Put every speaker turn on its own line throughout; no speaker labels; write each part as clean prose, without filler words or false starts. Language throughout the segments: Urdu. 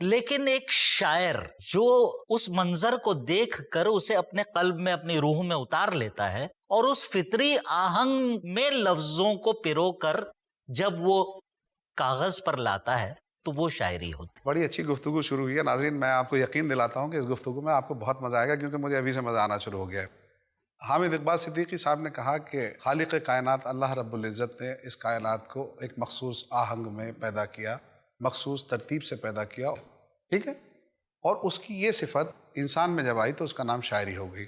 لیکن ایک شاعر جو اس منظر کو دیکھ کر اسے اپنے قلب میں اپنی روح میں اتار لیتا ہے اور اس فطری آہنگ میں لفظوں کو پرو کر جب وہ کاغذ پر لاتا ہے تو وہ شاعری ہوتی.
بڑی اچھی گفتگو شروع ہوئی ہے. ناظرین میں آپ کو یقین دلاتا ہوں کہ اس گفتگو میں آپ کو بہت مزہ آئے گا، کیونکہ مجھے ابھی سے مزہ آنا شروع ہو گیا ہے. حامد اقبال صدیقی صاحب نے کہا کہ خالق کائنات اللہ رب العزت نے اس کائنات کو ایک مخصوص آہنگ میں پیدا کیا، مخصوص ترتیب سے پیدا کیا، ٹھیک ہے، اور اس کی یہ صفت انسان میں جب آئی تو اس کا نام شاعری ہو گئی.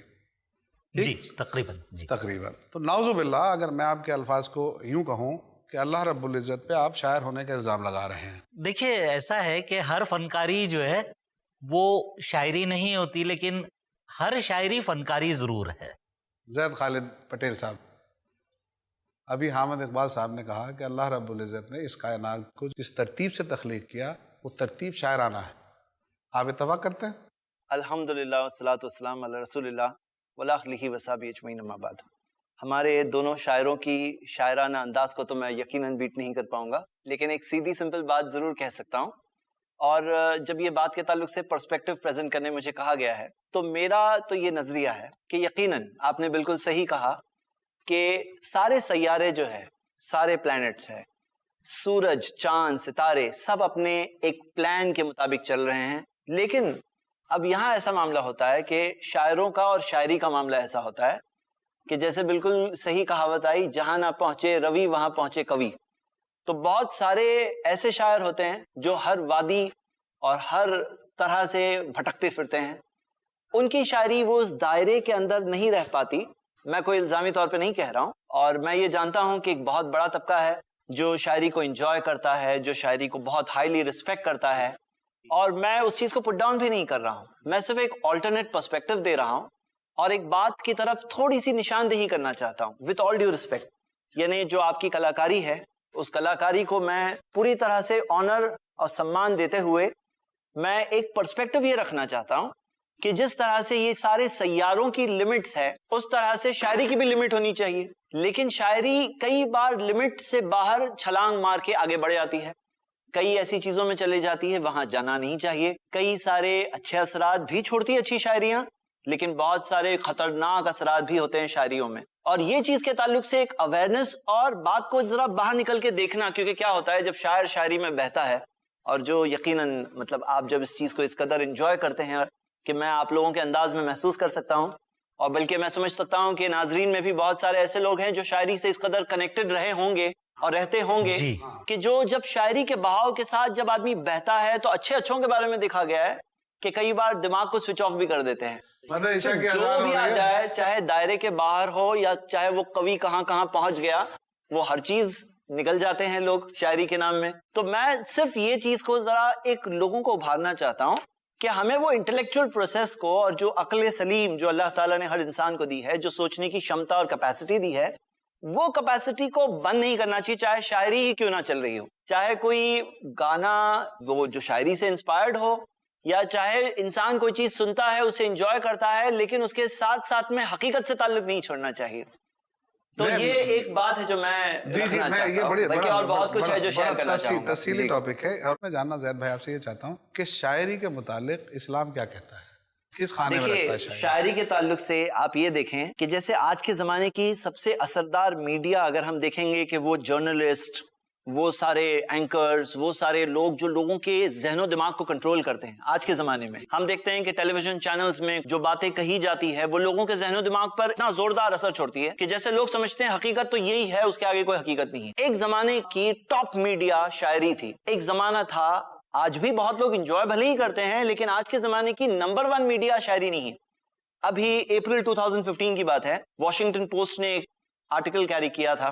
جی تقریباً.
تو نعوذ باللہ اگر میں آپ کے الفاظ کو یوں کہوں کہ اللہ رب العزت پہ آپ شاعر ہونے کا الزام لگا رہے ہیں.
دیکھیے ایسا ہے کہ ہر فنکاری جو ہے وہ شاعری نہیں ہوتی، لیکن ہر شاعری فنکاری ضرور ہے.
زید خالد پٹیل صاحب، ابھی حامد اقبال صاحب نے کہا کہ اللہ رب العزت نے اس کائنات کو جس ترتیب سے تخلیق کیا وہ ترتیب شاعرانہ ہے. آپ اتفاق کرتے ہیں؟
الحمدللہ والصلاۃ والسلام علی رسول اللہ وعلی آلہ وصحبہ اجمعین، اما بعد. ہمارے دونوں شاعروں کی شاعرانہ انداز کو تو میں یقیناً بیٹ نہیں کر پاؤں گا، لیکن ایک سیدھی سمپل بات ضرور کہہ سکتا ہوں. اور جب یہ بات کے تعلق سے پرسپیکٹو پریزنٹ کرنے مجھے کہا گیا ہے تو میرا تو یہ نظریہ ہے کہ یقیناً آپ نے بالکل صحیح کہا کہ سارے سیارے جو ہے، سارے پلانٹس ہیں، سورج، چاند، ستارے، سب اپنے ایک پلان کے مطابق چل رہے ہیں. لیکن اب یہاں ایسا معاملہ ہوتا ہے کہ شاعروں کا اور شاعری کا معاملہ ایسا ہوتا ہے کہ جیسے بالکل صحیح کہاوت آئی، جہاں نہ پہنچے روی وہاں پہنچے کوی. تو بہت سارے ایسے شاعر ہوتے ہیں جو ہر وادی اور ہر طرح سے بھٹکتے پھرتے ہیں. ان کی شاعری وہ اس دائرے کے اندر نہیں رہ پاتی. میں کوئی الزامی طور پہ نہیں کہہ رہا ہوں، اور میں یہ جانتا ہوں کہ ایک بہت بڑا طبقہ ہے جو شاعری کو انجوائے کرتا ہے، جو شاعری کو بہت ہائیلی رسپیکٹ کرتا ہے، اور میں اس چیز کو پٹ ڈاؤن بھی نہیں کر رہا ہوں. میں صرف ایک آلٹرنیٹ پرسپیکٹو دے رہا ہوں اور ایک بات کی طرف تھوڑی سی نشاندہی کرنا چاہتا ہوں وتھ آل ڈیو رسپیکٹ. یعنی جو آپ کی کلاکاری ہے اس کلاکاری کو میں پوری طرح سے آنر اور سمان دیتے ہوئے میں ایک پرسپیکٹو یہ رکھنا چاہتا ہوں کہ جس طرح سے یہ سارے سیاروں کی لمٹس ہے اس طرح سے شاعری کی بھی لمٹ ہونی چاہیے. لیکن شاعری کئی بار لمٹ سے باہر چھلانگ مار کے آگے بڑھ جاتی ہے، کئی ایسی چیزوں میں چلے جاتی ہے وہاں جانا نہیں چاہیے. کئی سارے اچھے اثرات بھی چھوڑتی ہے اچھی شاعریاں، لیکن بہت سارے خطرناک اثرات بھی ہوتے ہیں شاعریوں میں. اور یہ چیز کے تعلق سے ایک اویئرنس اور بات کو ذرا باہر نکل کے دیکھنا، کیونکہ کیا ہوتا ہے جب شاعر شاعری میں بہتا ہے، اور جو یقیناً مطلب آپ جب اس چیز کو اس قدر انجوائے کرتے ہیں کہ میں آپ لوگوں کے انداز میں محسوس کر سکتا ہوں، اور بلکہ میں سمجھ سکتا ہوں کہ ناظرین میں بھی بہت سارے ایسے لوگ ہیں جو شاعری سے اس قدر کنیکٹڈ رہے ہوں گے اور رہتے ہوں گے کہ جو جب شاعری کے بہاؤ کے ساتھ جب آدمی بہتا ہے تو اچھوں کے بارے میں دیکھا گیا ہے کہ کئی بار دماغ کو سوئچ آف بھی کر دیتے ہیں. جو بھی آ جائے، چاہے دائرے کے باہر ہو یا چاہے وہ کوی کہاں پہنچ گیا، وہ ہر چیز نکل جاتے ہیں لوگ شاعری کے نام میں. تو میں صرف یہ چیز کو ذرا ایک لوگوں کو ابھارنا چاہتا ہوں کہ ہمیں وہ انٹلیکچوئل پروسیس کو اور جو عقل سلیم جو اللہ تعالیٰ نے ہر انسان کو دی ہے، جو سوچنے کی شمتا اور کیپیسٹی دی ہے، وہ کیپیسٹی کو بند نہیں کرنا چاہیے، چاہے شاعری ہی کیوں نہ چل رہی ہو، چاہے کوئی گانا وہ جو شاعری سے انسپائرڈ ہو، یا چاہے انسان کوئی چیز سنتا ہے اسے انجوائے کرتا ہے، لیکن اس کے ساتھ ساتھ میں حقیقت سے تعلق نہیں چھوڑنا چاہیے. تو یہ ایک بات ہے جو میں رکھنا چاہتا ہوں، بلکہ اور بہت کچھ ہے جو شیئر کرنا چاہوں گا.
تفصیلی ٹاپک ہے، اور میں جاننا زید بھائی آپ سے یہ چاہتا ہوں کہ شاعری کے متعلق اسلام کیا کہتا ہے، کس خانے میں رکھتا ہے شاعری؟
شاعری کے تعلق سے آپ یہ دیکھیں کہ جیسے آج کے زمانے کی سب سے اثردار میڈیا اگر ہم دیکھیں گے کہ وہ جرنلسٹ، وہ سارے اینکرز، وہ سارے لوگ جو لوگوں کے ذہن و دماغ کو کنٹرول کرتے ہیں آج کے زمانے میں، ہم دیکھتے ہیں کہ ٹیلی ویژن چینلز میں جو باتیں کہی جاتی ہے وہ لوگوں کے ذہن و دماغ پر اتنا زوردار اثر چھوڑتی ہے کہ جیسے لوگ سمجھتے ہیں حقیقت تو یہی ہے، اس کے آگے کوئی حقیقت نہیں ہے. ایک زمانے کی ٹاپ میڈیا شاعری تھی، ایک زمانہ تھا، آج بھی بہت لوگ انجوائے بھلے ہی کرتے ہیں، لیکن آج کے زمانے کی نمبر 1 میڈیا شاعری نہیں ہے. ابھی اپریل 2015 کی بات ہے، واشنگٹن پوسٹ نے ایک آرٹیکل کیری کیا تھا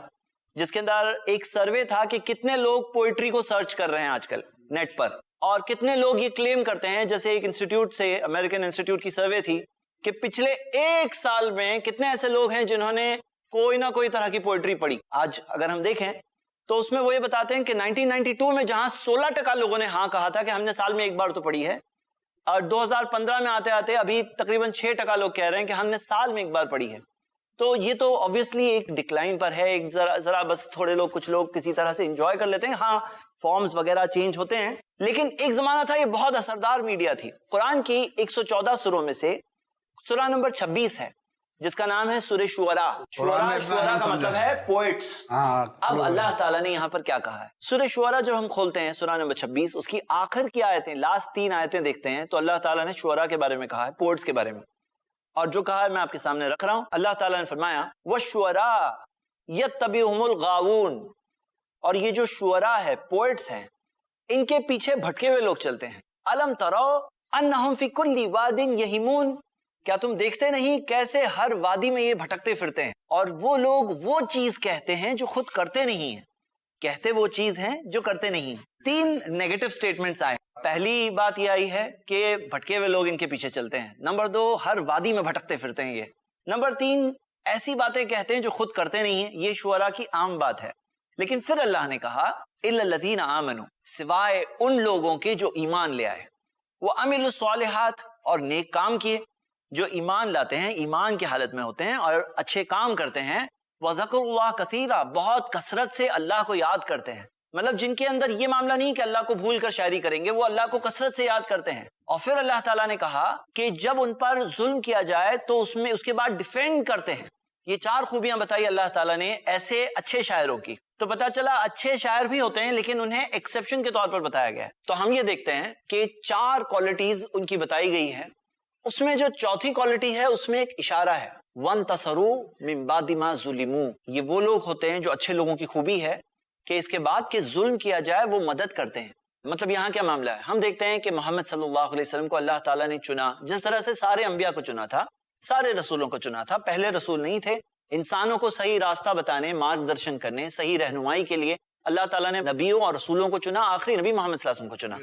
جس کے اندر ایک سروے تھا کہ کتنے لوگ پوئٹری کو سرچ کر رہے ہیں آج کل نیٹ پر، اور کتنے لوگ یہ کلیم کرتے ہیں. جیسے ایک انسٹیٹیوٹ سے، امریکن انسٹیٹیوٹ کی سروے تھی کہ پچھلے 1 سال میں کتنے ایسے لوگ ہیں جنہوں نے کوئی نہ کوئی طرح کی پوئٹری پڑھی. آج اگر ہم دیکھیں تو اس میں وہ یہ بتاتے ہیں کہ 1992 میں جہاں 16% لوگوں نے ہاں کہا تھا کہ ہم نے سال میں 1 بار تو پڑھی ہے، اور 2015 میں آتے آتے ابھی تقریباً 6% لوگ کہہ رہے ہیں کہ ہم نے سال میں 1 بار پڑھی ہے. تو یہ تو obviously ایک ڈکلائن پر ہے. ایک ذرا بس تھوڑے لوگ کچھ لوگ کسی طرح سے انجوائے کر لیتے ہیں. ہاں فارمز وغیرہ چینج ہوتے ہیں, لیکن ایک زمانہ تھا یہ بہت اثردار میڈیا تھی. قرآن کی 114 سوروں میں سے سورہ نمبر 26 ہے جس کا نام ہے سورہ شعراء. شعراء کا مطلب ہے پوئٹس. اب اللہ تعالیٰ نے یہاں پر کیا کہا ہے؟ سورہ شعراء جب ہم کھولتے ہیں سورہ نمبر 26 اس کی آخر کی آیتیں, لاسٹ 3 آیتیں دیکھتے ہیں تو اللہ تعالیٰ نے شعراء کے بارے میں کہا ہے, پوئٹس کے بارے میں. اور جو کہا ہے میں آپ کے سامنے رکھ رہا ہوں. اللہ تعالیٰ نے فرمایا وَالشُّعَرَاءُ يَتَّبِعُهُمُ الْغَاوُونَ, اور یہ جو شعراء ہے, پوئٹس ہیں, ان کے پیچھے بھٹکے ہوئے لوگ چلتے ہیں. أَلَمْ تَرَوْا أَنَّهُمْ فِي كُلِّ وَادٍ يَهِيمُونَ, کیا تم دیکھتے نہیں کیسے ہر وادی میں یہ بھٹکتے پھرتے ہیں, اور وہ لوگ وہ چیز کہتے ہیں جو خود کرتے نہیں ہیں. کہتے وہ چیز ہیں جو کرتے نہیں ہیں. 3 نیگیٹو سٹیٹمنٹس آئے. پہلی بات یہ آئی ہے کہ بھٹکے ہوئے لوگ ان کے پیچھے چلتے ہیں. نمبر 2, ہر وادی میں بھٹکتے پھرتے ہیں یہ. نمبر 3, ایسی باتیں کہتے ہیں جو خود کرتے نہیں ہیں. یہ شعراء کی عام بات ہے. لیکن پھر اللہ نے کہا إِلَّا الَّذِينَ آمَنُوا, سوائے ان لوگوں کے جو ایمان لے آئے, وَعَمِلُوا الصَّالِحَاتِ, اور نیک کام کیے. جو ایمان لاتے ہیں, ایمان کی حالت میں ہوتے ہیں اور اچھے کام کرتے ہیں. وَذَكَرُوا اللَّهَ كَثِيرًا, بہت کثرت سے اللہ کو یاد کرتے ہیں. مطلب جن کے اندر یہ معاملہ نہیں کہ اللہ کو بھول کر شاعری کریں گے, وہ اللہ کو کثرت سے یاد کرتے ہیں. اور پھر اللہ تعالیٰ نے کہا کہ جب ان پر ظلم کیا جائے تو اس کے بعد ڈیفینڈ کرتے ہیں. یہ 4 خوبیاں بتائی اللہ تعالیٰ نے ایسے اچھے شاعروں کی. تو پتا چلا اچھے شاعر بھی ہوتے ہیں لیکن انہیں ایکسیپشن کے طور پر بتایا گیا ہے. تو ہم یہ دیکھتے ہیں کہ 4 کوالٹیز ان کی بتائی گئی ہے. اس میں جو چوتھی کوالٹی ہے اس میں ایک اشارہ ہے, وَانْتَصَرُوا مِن بَعْدِ مَا ظُلِمُوا. یہ وہ لوگ ہوتے ہیں جو اچھے لوگوں کی خوبی ہے کہ اس کے بعد کہ ظلم کیا جائے وہ مدد کرتے ہیں. مطلب یہاں کیا معاملہ ہے؟ ہم دیکھتے ہیں کہ محمد صلی اللہ علیہ وسلم کو اللہ تعالیٰ نے چنا جس طرح سے سارے انبیاء کو چنا تھا, سارے رسولوں کو چنا تھا. پہلے رسول نہیں تھے, انسانوں کو صحیح راستہ بتانے, مارگ درشن کرنے, صحیح رہنمائی کے لیے اللہ تعالیٰ نے نبیوں اور رسولوں کو چنا. آخری نبی محمد صلی اللہ علیہ وسلم کو چنا.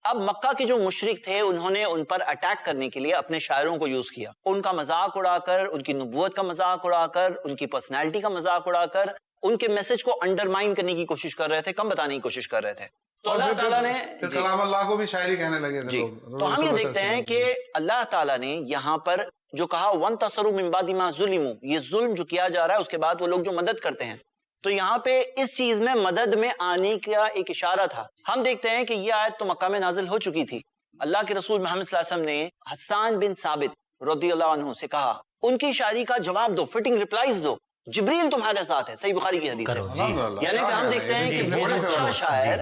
اب مکہ کے جو مشرک تھے انہوں نے ان پر اٹیک کرنے کے لیے اپنے شاعروں کو یوز کیا. ان کا مذاق اڑا کر, ان کی نبوت کا مذاق اڑا کر, ان کی پرسنالٹی کا مذاق اڑا کر ان کے میسج کو انڈرمائن کرنے کی کوشش کر رہے تھے, کم بتانے کی کوشش کر رہے تھے. تو اللہ تعالیٰ نے
کلام اللہ کو بھی شاعری کہنے لگے تھے.
تو ہم یہ دیکھتے ہیں کہ اللہ تعالیٰ نے یہاں پر جو کہا وَانْتَصَرُوا مِن بَعْدِ مَا ظُلِمُوا, یہ ظلم جو کیا جا رہا ہے اس کے بعد وہ لوگ جو مدد کرتے ہیں. تو یہاں پہ اس چیز میں مدد میں آنے کا ایک اشارہ تھا. ہم دیکھتے ہیں کہ یہ آیت تو مکہ میں نازل ہو چکی تھی. اللہ کے رسول محمد صلی اللہ علیہ وسلم نے حسان بن ثابت رضی اللہ عنہ سے کہا ان کی شاعری کا جواب دو, فٹنگ ریپلائز دو, جبریل تمہارے ساتھ ہے. صحیح بخاری کی حدیث ہے. یعنی کہ ہم دیکھتے ہیں کہ بہت اچھا شاعر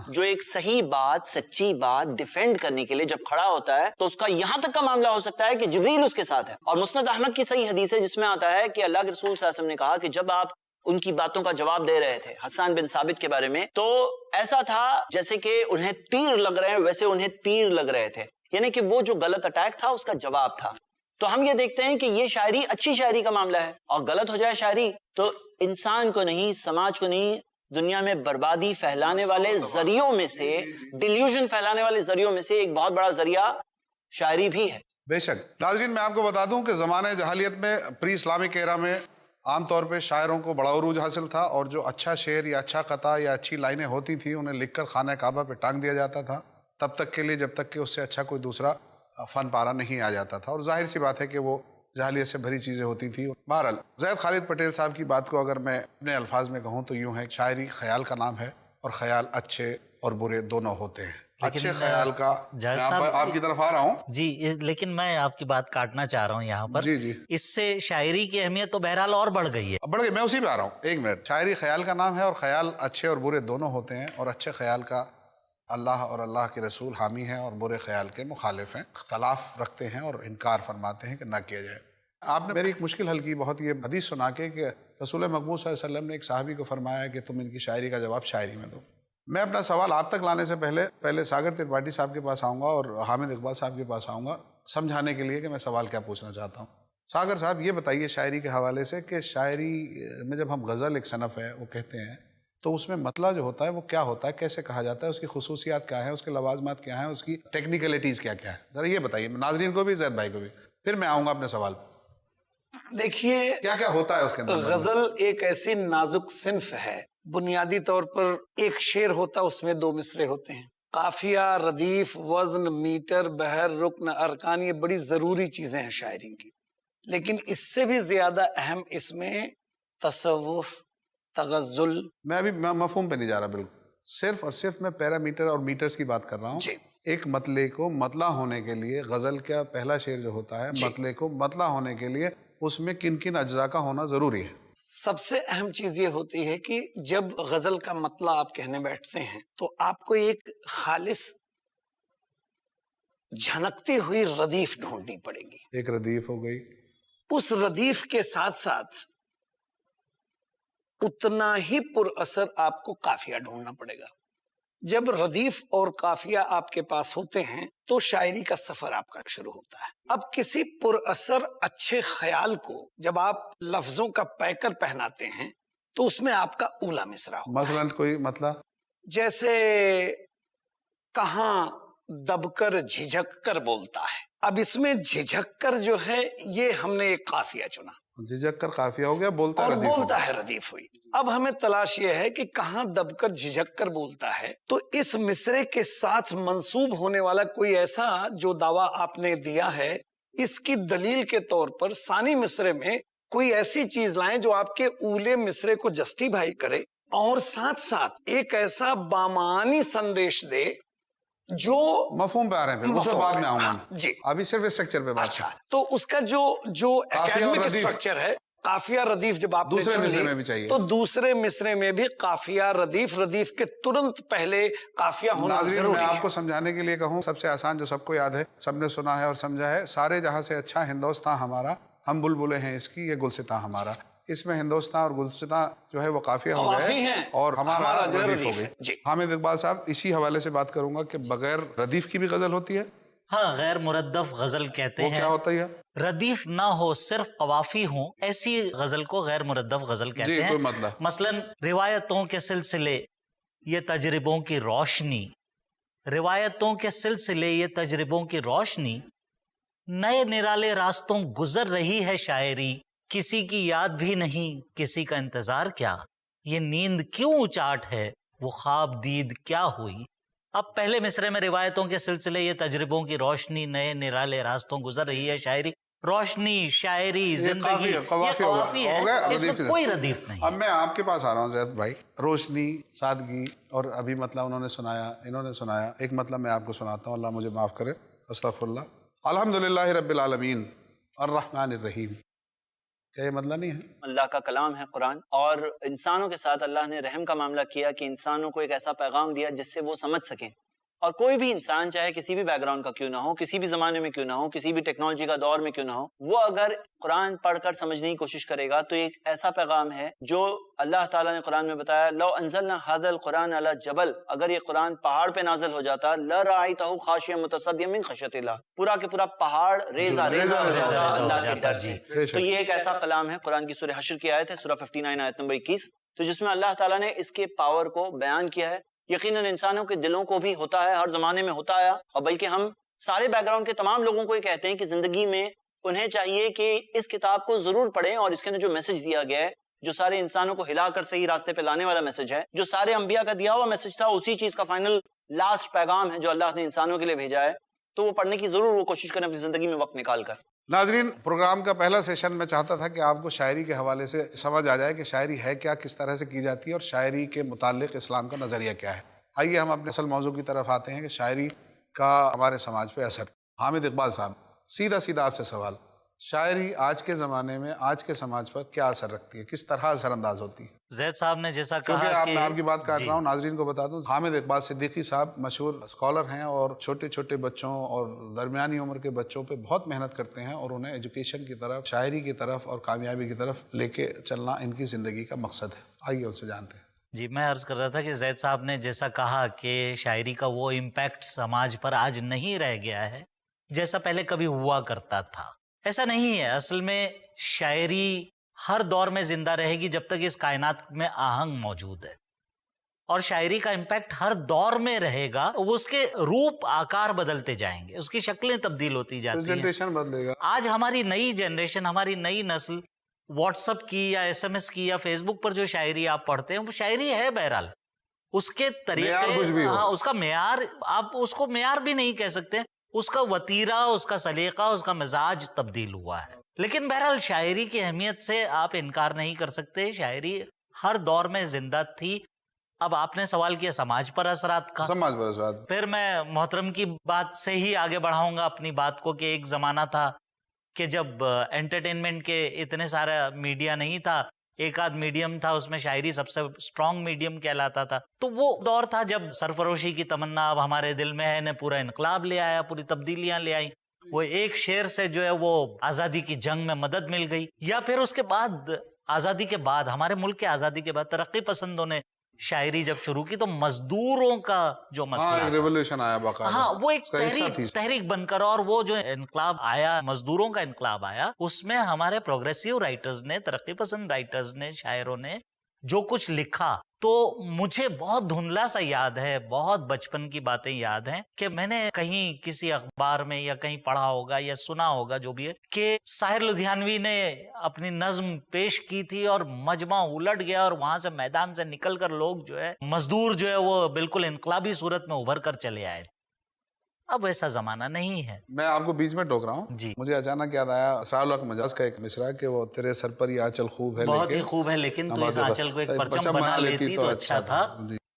جو ایک صحیح بات, سچی بات ڈیفینڈ کرنے کے لیے جب کھڑا ہوتا ہے تو اس کا یہاں تک کا معاملہ ہو سکتا ہے کہ جبریل اس کے ساتھ ہے. اور مسند احمد کی صحیح حدیث ہے جس میں آتا ہے کہ اللہ کے رسول صلی اللہ علیہ وسلم نے کہا کہ جب آپ ان کی باتوں کا جواب دے رہے تھے حسان بن ثابت کے بارے میں, تو ایسا تھا جیسے کہ انہیں تیر لگ رہے ہیں, ویسے انہیں تیر لگ رہے تھے. یعنی کہ وہ جو غلط اٹیک تھا اس کا جواب تھا. تو ہم یہ دیکھتے ہیں کہ یہ شاعری اچھی شاعری کا معاملہ ہے, اور غلط ہو جائے شاعری تو انسان کو نہیں, سماج کو نہیں, دنیا میں بربادی پھیلانے والے ذریعوں میں سے, ڈیلیوژن پھیلانے والے ذریعوں میں سے ایک بہت بڑا ذریعہ شاعری بھی ہے.
بے شک. ناظرین میں آپ کو بتا دوں کہ زمانہ جاہلیت میں پری اسلامک ایرا میں عام طور پہ شاعروں کو بڑا عروج حاصل تھا, اور جو اچھا شعر یا اچھا قطعہ یا اچھی لائنیں ہوتی تھیں انہیں لکھ کر خانہ کعبہ پہ ٹانگ دیا جاتا تھا تب تک کے لیے جب تک کہ اس سے اچھا کوئی دوسرا فن پارہ نہیں آ جاتا تھا. اور ظاہر سی بات ہے کہ وہ جاہلیت سے بھری چیزیں ہوتی تھیں. بہرحال زید خالد پٹیل صاحب کی بات کو اگر میں اپنے الفاظ میں کہوں تو یوں ہے, شاعری خیال کا نام ہے, اور خیال اچھے اور برے دونوں ہوتے ہیں. اچھے خیال کا آپ کی طرف آ رہا ہوں
جی, لیکن میں آپ کی بات کاٹنا چاہ رہا ہوں یہاں پر.
جی.
اس سے شاعری کی اہمیت تو بہرحال اور بڑھ گئی ہے.
بڑھ گئی, میں اسی پہ آ رہا ہوں. ایک منٹ. شاعری خیال کا نام ہے, اور خیال اچھے اور برے دونوں ہوتے ہیں, اور اچھے خیال کا اللہ اور اللہ کے رسول حامی ہیں اور برے خیال کے مخالف ہیں, اختلاف رکھتے ہیں اور انکار فرماتے ہیں کہ نہ کیا جائے. آپ نے میری ایک مشکل حل کی بہت, یہ حدیث سنا کے کہ رسول مقبول صلی اللہ علیہ وسلم نے ایک صحابی کو فرمایا کہ تم ان کی شاعری کا جواب شاعری میں دو. میں اپنا سوال آپ تک لانے سے پہلے ساگر ترپاٹھی صاحب کے پاس آؤں گا اور حامد اقبال صاحب کے پاس آؤں گا سمجھانے کے لیے کہ میں سوال کیا پوچھنا چاہتا ہوں. ساگر صاحب یہ بتائیے شاعری کے حوالے سے کہ شاعری میں جب ہم غزل ایک صنف ہے وہ کہتے ہیں تو اس میں مطلع جو ہوتا ہے وہ کیا ہوتا ہے, کیسے کہا جاتا ہے, اس کی خصوصیات کیا ہیں, اس کے لوازمات کیا ہیں, اس کی ٹیکنیکلٹیز کیا ہے, ذرا یہ بتائیے ناظرین کو بھی, زید بھائی کو بھی, پھر میں آؤں گا اپنے سوال پہ.
دیکھیے
کیا کیا ہوتا ہے اس کے اندر.
غزل ایک ایسی نازک صنف ہے, بنیادی طور پر ایک شعر ہوتا اس میں 2 مصرے ہوتے ہیں. قافیہ, ردیف, وزن, میٹر, بحر, رکن, ارکان, یہ بڑی ضروری چیزیں ہیں شاعری کی. لیکن اس سے بھی زیادہ اہم اس میں تصوف، تغزل.
میں ابھی مفہوم پہ نہیں جا رہا، بالکل صرف اور صرف میں پیرامیٹر اور میٹرز کی بات کر رہا ہوں.
جی.
ایک مطلع کو مطلع ہونے کے لیے، غزل کا پہلا شعر جو ہوتا ہے، مطلع کو مطلع ہونے کے لیے اس میں کن کن اجزاء کا ہونا ضروری ہے؟
سب سے اہم چیز یہ ہوتی ہے کہ جب غزل کا مطلع آپ کہنے بیٹھتے ہیں تو آپ کو ایک خالص جھنکتی ہوئی ردیف ڈھونڈنی پڑے گی.
ایک ردیف ہو گئی.
اس ردیف کے ساتھ ساتھ اتنا ہی پر اثر آپ کو قافیہ ڈھونڈنا پڑے گا. جب ردیف اور قافیہ آپ کے پاس ہوتے ہیں تو شاعری کا سفر آپ کا شروع ہوتا ہے. اب کسی پر اثر اچھے خیال کو جب آپ لفظوں کا پیکر پہناتے ہیں تو اس میں آپ کا اولا مصرع ہوتا ہے.
مثلاً کوئی مطلب
جیسے کہاں دب کر جھجک کر بولتا ہے. اب اس میں جھجک کر جو ہے یہ ہم نے ایک قافیہ چنا،
جھجک کر قافیہ ہو گیا، بولتا
اور
ردیف ہو
بولتا
گیا.
ہے ردیف ہوئی. اب ہمیں تلاش یہ ہے کہ کہاں دب کر جھجک کر بولتا ہے، تو اس مصرے کے ساتھ منسوب ہونے والا کوئی ایسا جو دعویٰ آپ نے دیا ہے، اس کی دلیل کے طور پر ثانی مصرے میں کوئی ایسی چیز لائیں جو آپ کے اولے مصرے کو جسٹیفائی کرے اور ساتھ ساتھ ایک ایسا بامانی سندیش دے جو
مفہوم پہ آ رہے ہیں. پھر اس کے بعد میں آؤں گا.
جی.
ابھی صرف اسٹرکچر پہ بات.
اچھا، تو اس کا جو
قافیہ اور
اکیڈمک
ردیف.
اسٹرکچر ہے، قافیہ ردیف جب آپ نے
دوسرے
چن
مصرے
لی
میں بھی چاہیے.
تو دوسرے مصرے میں بھی قافیہ ردیف، ردیف کے ترنت پہلے قافیہ ہونا
ناظرین
ضروری
میں
ہے.
آپ کو سمجھانے کے لیے کہوں، سب سے آسان جو سب کو یاد ہے، سب نے سنا ہے اور سمجھا ہے، سارے جہاں سے اچھا ہندوستان ہمارا، ہم بلبلیں ہیں اس کی، یہ گلستان ہمارا. اس میں ہندوستان اور گلستان جو ہے وہ قافیہ ہو
قوافی
گئے
ہیں
اور ہمارا
جو ہے
ردیف ہو
ردیف
گئی.
ہے. جی.
حامد اقبال صاحب، اسی حوالے سے بات کروں گا کہ بغیر ردیف کی بھی غزل ہوتی ہے.
ہاں، غیر مردف غزل کہتے
وہ
ہیں.
کیا ہوتا ہے؟
ردیف نہ ہو، صرف قوافی ہوں، ایسی غزل کو غیر مردف غزل کہتے
جی،
ہیں.
کوئی مطلب.
مثلاً روایتوں کے سلسلے، یہ تجربوں کی روشنی، روایتوں کے سلسلے یہ تجربوں کی روشنی، نئے نرالے راستوں گزر رہی ہے شاعری، کسی کی یاد بھی نہیں، کسی کا انتظار کیا، یہ نیند کیوں چاٹ ہے، وہ خواب دید کیا ہوئی. اب پہلے مصرے میں روایتوں کے سلسلے یہ تجربوں کی روشنی، نئے نرالے راستوں گزر رہی ہے شاعری، روشنی، شاعری، زندگی، یہ قوافی ہے، اس میں کوئی ردیف نہیں.
اب میں آپ کے پاس آ رہا ہوں زید بھائی. روشنی، سادگی، اور ابھی مطلب انہوں نے سنایا، انہوں نے سنایا. ایک مطلب میں آپ کو سناتا ہوں، اللہ مجھے معاف کرے، استغفر اللہ. الحمدللہ رب العالمین الرحمن الرحیم. کیا یہ مطلب نہیں ہے؟
اللہ کا کلام ہے قرآن، اور انسانوں کے ساتھ اللہ نے رحم کا معاملہ کیا کہ انسانوں کو ایک ایسا پیغام دیا جس سے وہ سمجھ سکیں. اور کوئی بھی انسان، چاہے کسی بھی بیک گراؤنڈ کا کیوں نہ ہو، کسی بھی زمانے میں کیوں نہ ہو، کسی بھی ٹیکنالوجی کا دور میں کیوں نہ ہو، وہ اگر قرآن پڑھ کر سمجھنے کی کوشش کرے گا تو ایک ایسا پیغام ہے جو اللہ تعالیٰ نے قرآن میں بتایا، لو انزلنا هذا القرآن على جبل، اگر یہ قرآن پہاڑ پہ نازل ہو جاتا، لرأيته خاشعا متصدعا من خشیۃ اللہ، پورا کے پورا پہاڑ ریزہ ریزہ ہو جاتا اللہ کے ڈر سے. تو یہ ایک ایسا کلام ہے. قرآن کی سورہ حشر کی آیت ہے، سورہ 59 آیت نمبر 21، تو جس میں اللہ تعالیٰ نے اس کے پاور کو بیان کیا ہے. یقیناً انسانوں کے دلوں کو بھی ہوتا ہے، ہر زمانے میں ہوتا ہے، اور بلکہ ہم سارے بیک گراؤنڈ کے تمام لوگوں کو یہ کہتے ہیں کہ زندگی میں انہیں چاہیے کہ اس کتاب کو ضرور پڑھیں، اور اس کے اندر جو میسج دیا گیا ہے، جو سارے انسانوں کو ہلا کر صحیح راستے پہ لانے والا میسج ہے، جو سارے انبیاء کا دیا ہوا میسج تھا، اسی چیز کا فائنل لاسٹ پیغام ہے جو اللہ نے انسانوں کے لیے بھیجا ہے. تو وہ پڑھنے کی ضرور وہ کوشش کریں اپنی زندگی میں وقت نکال کر.
ناظرین، پروگرام کا پہلا سیشن میں چاہتا تھا کہ آپ کو شاعری کے حوالے سے سمجھ آ جائے کہ شاعری ہے کیا، کس طرح سے کی جاتی ہے، اور شاعری کے متعلق اسلام کا نظریہ کیا ہے. آئیے ہم اپنے اصل موضوع کی طرف آتے ہیں کہ شاعری کا ہمارے سماج پہ اثر. حامد اقبال صاحب، سیدھا سیدھا آپ سے سوال، شاعری آج کے زمانے میں آج کے سماج پر کیا اثر رکھتی ہے، کس طرح اثر انداز ہوتی ہے؟
زید صاحب نے جیسا
کیونکہ
کہا
میں آپ کی بات کاٹ
جی.
رہا ہوں، ناظرین کو بتا دوں، حامد اقبال صدیقی صاحب مشہور اسکالر ہیں اور چھوٹے چھوٹے بچوں اور درمیانی عمر کے بچوں پہ بہت محنت کرتے ہیں، اور انہیں ایجوکیشن کی طرف، شاعری کی طرف اور کامیابی کی طرف لے کے چلنا ان کی زندگی کا مقصد ہے. آئیے ان سے جانتے ہیں.
جی، میں عرض کر رہا تھا کہ زید صاحب نے جیسا کہا کہ شاعری کا وہ امپیکٹ سماج پر آج نہیں رہ گیا ہے جیسا پہلے کبھی ہوا کرتا تھا. ایسا نہیں ہے. اصل میں شاعری ہر دور میں زندہ رہے گی جب تک اس کائنات میں آہنگ موجود ہے، اور شاعری کا امپیکٹ ہر دور میں رہے گا. اس کے روپ آکار بدلتے جائیں گے، اس کی شکلیں تبدیل ہوتی جاتی ہیں.
پریزنٹیشن بدلے گا.
آج ہماری نئی جنریشن، ہماری نئی نسل واٹس ایپ کی یا ایس ایم ایس کی یا فیس بک پر جو شاعری آپ پڑھتے ہیں وہ شاعری ہے. بہرحال اس کے طریقے، ہاں، اس کا معیار، آپ اس کو معیار بھی نہیں کہہ سکتے، اس کا وتیرہ، اس کا سلیقہ، اس کا مزاج تبدیل ہوا ہے. لیکن بہرحال شاعری کی اہمیت سے آپ انکار نہیں کر سکتے. شاعری ہر دور میں زندہ تھی. اب آپ نے سوال کیا سماج پر اثرات کا.
سماج پر اثرات.
پھر میں محترم کی بات سے ہی آگے بڑھاؤں گا اپنی بات کو کہ ایک زمانہ تھا کہ جب انٹرٹینمنٹ کے اتنے سارا میڈیا نہیں تھا، ایک آدھ میڈیم تھا، اس میں شاعری سب سے اسٹرانگ میڈیم کہلاتا تھا. تو وہ دور تھا جب سرفروشی کی تمنا اب ہمارے دل میں ہے، نے پورا انقلاب لے آیا، پوری تبدیلیاں لے آئی. وہ ایک شعر سے جو ہے وہ آزادی کی جنگ میں مدد مل گئی. یا پھر اس کے بعد آزادی کے بعد، ہمارے ملک کے آزادی کے بعد ترقی پسندوں نے شاعری جب شروع کی تو مزدوروں کا جو مسئلہ
ریولوشن آیا باقاعدہ،
ہاں وہ ایک تحریک بن کر، اور وہ جو انقلاب آیا، مزدوروں کا انقلاب آیا، اس میں ہمارے پروگریسیو رائٹرز نے، ترقی پسند رائٹرز نے، شاعروں نے جو کچھ لکھا، تو مجھے بہت دھندلا سا یاد ہے، بہت بچپن کی باتیں یاد ہیں کہ میں نے کہیں کسی اخبار میں یا کہیں پڑھا ہوگا یا سنا ہوگا جو بھی ہے کہ ساحر لدھیانوی نے اپنی نظم پیش کی تھی اور مجمع الٹ گیا، اور وہاں سے میدان سے نکل کر لوگ جو ہے مزدور جو ہے وہ بالکل انقلابی صورت میں ابھر کر چلے آئے. اب ایسا زمانہ نہیں ہے.
میں آپ کو بیچ میں ٹوک رہا ہوں
جی.
مجھے اچانک یاد آیا اسرار الحق مجاز کا ایک مصرع کہ وہ تیرے سر پر یہ آنچل خوب ہے،
بہت ہی خوب ہے، لیکن تو اس آنچل کو ایک پرچم بنا لیتی تو اچھا تھا.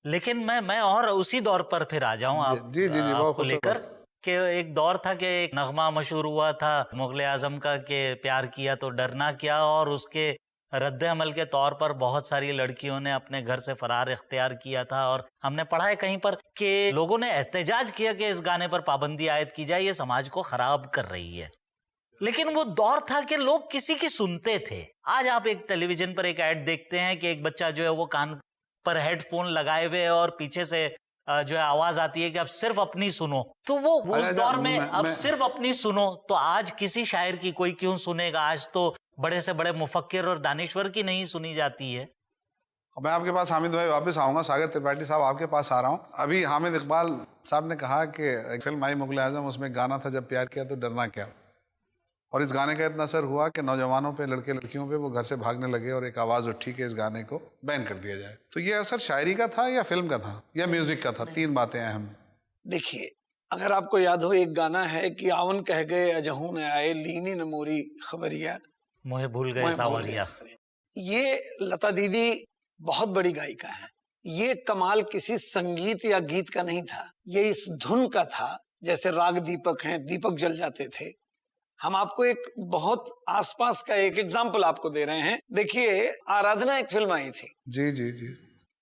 لیکن میں اور اسی دور پر پھر آ جاؤں آپ کو لے کر کہ ایک دور تھا کہ ایک نغمہ مشہور ہوا تھا مغل اعظم کا کہ پیار کیا تو ڈرنا کیا، اور اس کے رد عمل کے طور پر بہت ساری لڑکیوں نے اپنے گھر سے فرار اختیار کیا تھا. اور ہم نے پڑھا ہے کہیں پر کہ لوگوں نے احتجاج کیا کہ اس گانے پر پابندی عائد کی جائے، یہ سماج کو خراب کر رہی ہے. لیکن وہ دور تھا کہ لوگ کسی کی سنتے تھے. آج آپ ایک ٹیلی ویژن پر ایک ایڈ دیکھتے ہیں کہ ایک بچہ جو ہے وہ کان پر ہیڈ فون لگائے ہوئے اور پیچھے سے جو ہے آواز آتی ہے کہ اب صرف اپنی سنو. تو وہ اس دور میں اب صرف اپنی سنو، تو آج کسی شاعر کی کوئی کیوں سنے گا؟ آج تو بڑے سے بڑے مفکر اور دانشور کی نہیں سنی جاتی ہے.
میں آپ کے پاس حامد بھائی واپس آؤں گا. ساگر ترپاٹھی صاحب آپ کے پاس آ رہا ہوں. ابھی حامد اقبال صاحب نے کہا کہ ایک فلم آئی مغل اعظم، اس میں گانا تھا جب پیار کیا تو ڈرنا کیا، اور اس گانے کا اتنا اثر ہوا کہ نوجوانوں پہ، لڑکے لڑکیوں پہ وہ گھر سے بھاگنے لگے، اور ایک آواز اٹھی کہ اس گانے کو بین کر دیا جائے. تو یہ اثر شاعری کا تھا یا فلم کا تھا یا میوزک کا تھا؟ تین باتیں اہم.
دیکھیے، اگر آپ کو یاد ہو ایک گانا ہے کہ آون کہہ گئے اجہوں نے آئے، لینی نموری خبریا،
مجھے بھول گئے ساوریا.
یہ لتا دیدی بہت بڑی گائیکا ہے. یہ کمال کسی سنگیت یا گیت کا نہیں تھا، یہ اس دھن کا تھا. جیسے راگ دیپک ہیں، دیپک جل جاتے تھے. ہم آپ کو ایک بہت آس پاس کا ایک ایگزامپل آپ کو دے رہے ہیں. دیکھیے، آرادھنا ایک فلم آئی تھی.
جی جی جی.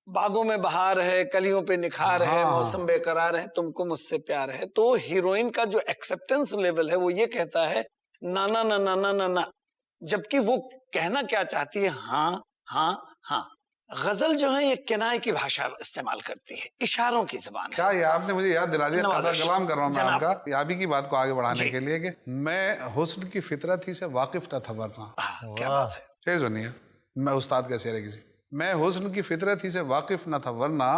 باغوں میں بہار ہے، کلیوں پہ نکھار ہے، موسم بے قرار ہے، تم کو مجھ سے پیار ہے. تو ہیروئن کا جو ایکسپٹنس لیول ہے وہ یہ کہتا ہے نانا نا نا نا نا نا، جبکہ وہ کہنا کیا چاہتی ہے؟ ہاں ہاں ہاں. غزل جو ہے یہ کنائے کی بھاشا استعمال کرتی ہے، اشاروں کی زبان ہے.
کیا یہ آپ نے مجھے یاد دلا دیا. قضا کلام کر رہا ہوں میں آپ کا یابی کی بات کو آگے بڑھانے کے لیے کہ میں حسن کی فطرت ہی سے واقف نہ تھا ورنہ.
کیا بات ہے.
شعر سنیے، میں استاد کا شعر ہے کسی. میں حسن کی فطرت ہی سے واقف نہ تھا ورنہ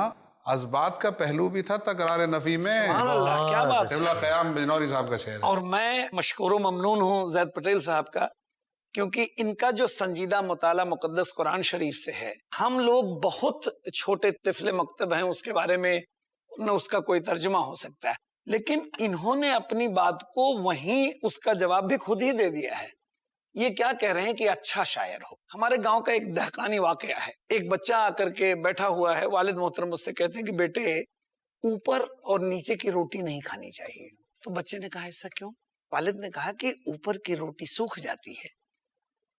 از بات کا پہلو بھی تھا تکرار نفی میں.
سبحان اللہ، کیا بات ہے.
قیام بجنوری صاحب کا شعر ہے.
اور میں مشکور و ممنون ہوں زید پٹیل صاحب کا، کیونکہ ان کا جو سنجیدہ مطالعہ مقدس قرآن شریف سے ہے. ہم لوگ بہت چھوٹے طفل مکتب ہیں، اس کے بارے میں نہ اس کا کوئی ترجمہ ہو سکتا ہے، لیکن انہوں نے اپنی بات کو وہیں اس کا جواب بھی خود ہی دے دیا ہے. یہ کیا کہہ رہے ہیں کہ اچھا شاعر ہو. ہمارے گاؤں کا ایک دہقانی واقعہ ہے. ایک بچہ آ کر کے بیٹھا ہوا ہے، والد محترم مجھ سے کہتے ہیں کہ بیٹے اوپر اور نیچے کی روٹی نہیں کھانی چاہیے. تو بچے نے کہا ایسا کیوں؟ والد نے کہا کہ اوپر کی روٹی سوکھ جاتی ہے،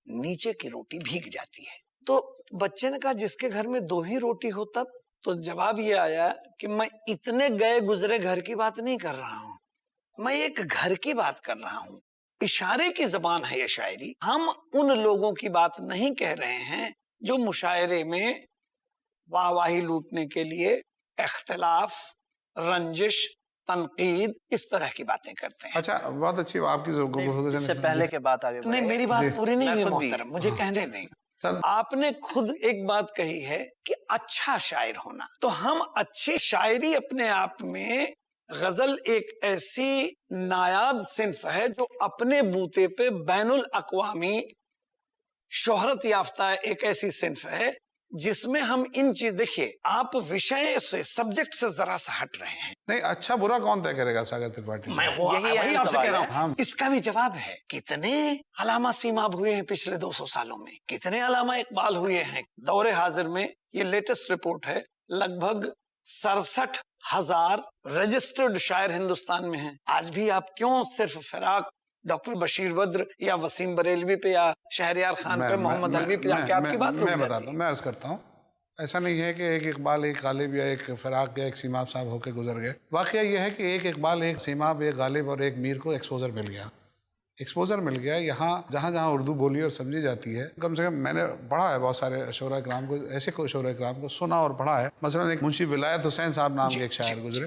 نیچے کی روٹی بھیگ جاتی ہے. تو بچے نے کہا جس کے گھر میں دو ہی روٹی ہو تب. تو جواب یہ آیا کہ میں اتنے گئے گزرے گھر کی بات نہیں کر رہا ہوں، میں ایک گھر کی بات کر رہا ہوں. اشارے کی زبان ہے یہ شاعری. ہم ان لوگوں کی بات نہیں کہہ رہے ہیں جو مشاعرے میں واہ واہی لوٹنے کے لیے اختلاف، رنجش، تنقید، اس طرح کی باتیں کرتے ہیں.
اچھا، بہت اچھی آپ کی
اس سے پہلے کے بات آگے
نہیں، میری بات پوری نہیں ہوئی محترم، مجھے کہنے دیں. آپ نے خود ایک بات کہی ہے کہ اچھا شاعر ہونا، تو ہم اچھی شاعری اپنے آپ میں، غزل ایک ایسی نایاب صنف ہے جو اپنے بوتے پہ بین الاقوامی شہرت یافتہ ایک ایسی صنف ہے جس میں ہم ان چیز دیکھیے آپ وشے سے سبجیکٹ سے ذرا سا ہٹ رہے ہیں.
نہیں اچھا برا کون طے کرے گا ساگر ترپاٹھی؟
میں وہی آپ سے کہہ رہا ہوں. اس کا بھی جواب ہے. کتنے علامہ سیماب ہوئے ہیں پچھلے 200 سالوں میں, کتنے علامہ اقبال ہوئے ہیں. دور حاضر میں یہ لیٹسٹ رپورٹ ہے, لگ بھگ 67,000 رجسٹرڈ شاعر ہندوستان میں ہیں. آج بھی آپ کیوں صرف فراق ڈاکٹر بشیر بدر یا وسیم بریلوی پہ یا شہریار خان پہ, محمد علوی پہ جا کے آپ کی بات رک جاتی ہے؟
میں بتاتا ہوں, میں عرض کرتا ہوں, ایسا نہیں ہے کہ ایک اقبال ایک غالب یا ایک فراق یا ایک سیماب صاحب ہو کے گزر گئے. واقعہ یہ ہے کہ ایک اقبال ایک سیماب ایک غالب اور ایک میر کو ایکسپوزر مل گیا. یہاں جہاں جہاں اردو بولی اور سمجھی جاتی ہے, کم سے کم میں نے پڑھا ہے بہت سارے شعراء کرام کو, ایسے کوئی شعراء کرام کو سنا اور پڑھا ہے. مثلا ایک منشی ولایت حسین صاحب نام کے ایک شاعر گزرے,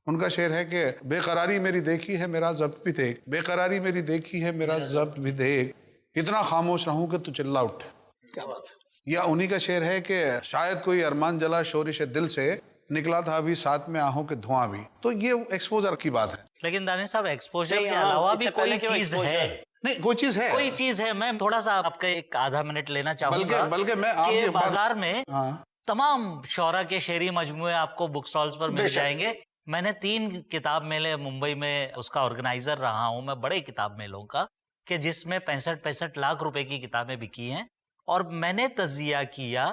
ان کا شعر ہے کہ بے قراری میری دیکھی ہے میرا ضبط بھی دیکھ, بے قراری میری دیکھی ہے میرا ضبط بھی دیکھ, اتنا خاموش رہوں کہ تو چلا اٹھے.
کیا بات.
یا انہی کا شعر ہے کہ شاید کوئی ارمان جلا شورش دل سے, نکلا تھا ابھی ساتھ میں آہوں کے دھواں بھی. تو یہ ایکسپوزر کی بات ہے.
لیکن دانش صاحب ایکسپوجر کے علاوہ بھی کوئی چیز ہے.
نہیں کوئی چیز ہے.
میں تھوڑا سا آپ کا ایک آدھا منٹ لینا چاہوں گا.
بلکہ میں
کہ بازار میں تمام شعراء کے شعری مجموعے آپ کو بک سٹالز پر مل جائیں گے. میں نے 3 کتاب میلے ممبئی میں اس کا آرگنائزر رہا ہوں, میں بڑے کتاب میلوں کا, کہ جس میں 65 لاکھ روپے کی کتابیں بکی ہیں. اور میں نے تجزیہ کیا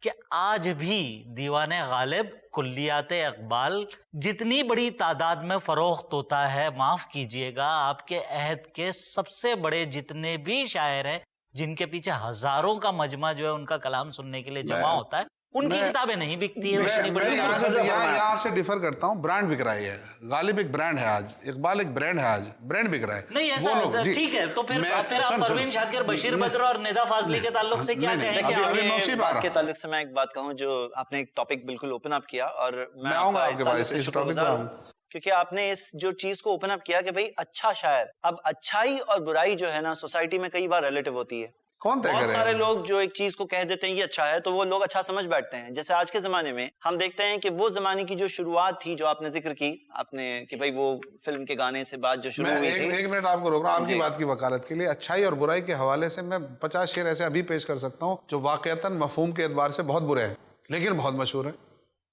کہ آج بھی دیوان غالب, کلیات اقبال جتنی بڑی تعداد میں فروخت ہوتا ہے, معاف کیجئے گا, آپ کے عہد کے سب سے بڑے جتنے بھی شاعر ہیں جن کے پیچھے ہزاروں کا مجمع جو ہے ان کا کلام سننے کے لیے جمع ہوتا ہے, ان کی کتابیں نہیں بکتی ہیں.
میں یہاں آپ سے ڈیفر کرتا ہوں. برانڈ بک رہا ہے. غالب ایک برانڈ ہے آج, اقبال ایک برانڈ ہے آج, برانڈ بک رہا ہے.
نہیں ایسا ٹھیک ہے, تو پھر آپ پروین شاکر, بشیر بدر اور ندا فاضلی کے تعلق سے کیا کہیں گے؟
بات کے تعلق سے میں ایک بات کہوں, جو آپ نے ایک ٹاپک بالکل اوپن اپ کیا, اور میں
آؤں گا آپ کے پاس اس ٹاپک پر آؤں,
کیونکہ آپ نے اس جو چیز کو اوپن اپ کیا کہ بھئی اچھا شاعر, اب اچھائی اور برائی جو ہے نا سوسائٹی میں کئی بار ریلیٹو ہوتی ہے.
کون طے کرے؟
بہت سارے لوگ جو ایک چیز کو کہہ دیتے ہیں یہ اچھا ہے, تو وہ لوگ اچھا سمجھ بیٹھتے ہیں. جیسے آج کے زمانے میں ہم دیکھتے ہیں کہ وہ زمانے کی جو شروعات تھی, جو آپ نے ذکر کی, آپ نے کہ بھئی وہ فلم کے گانے سے بات جو شروع ہوئی تھی.
ایک منٹ آپ کو روک رہا ہوں, آپ کی بات کی وکالت کے لیے. اچھائی اور برائی کے حوالے سے میں 50 شعر ایسے ابھی پیش کر سکتا ہوں جو واقعتاً مفہوم کے اعتبار سے بہت برے ہیں لیکن بہت مشہور ہیں.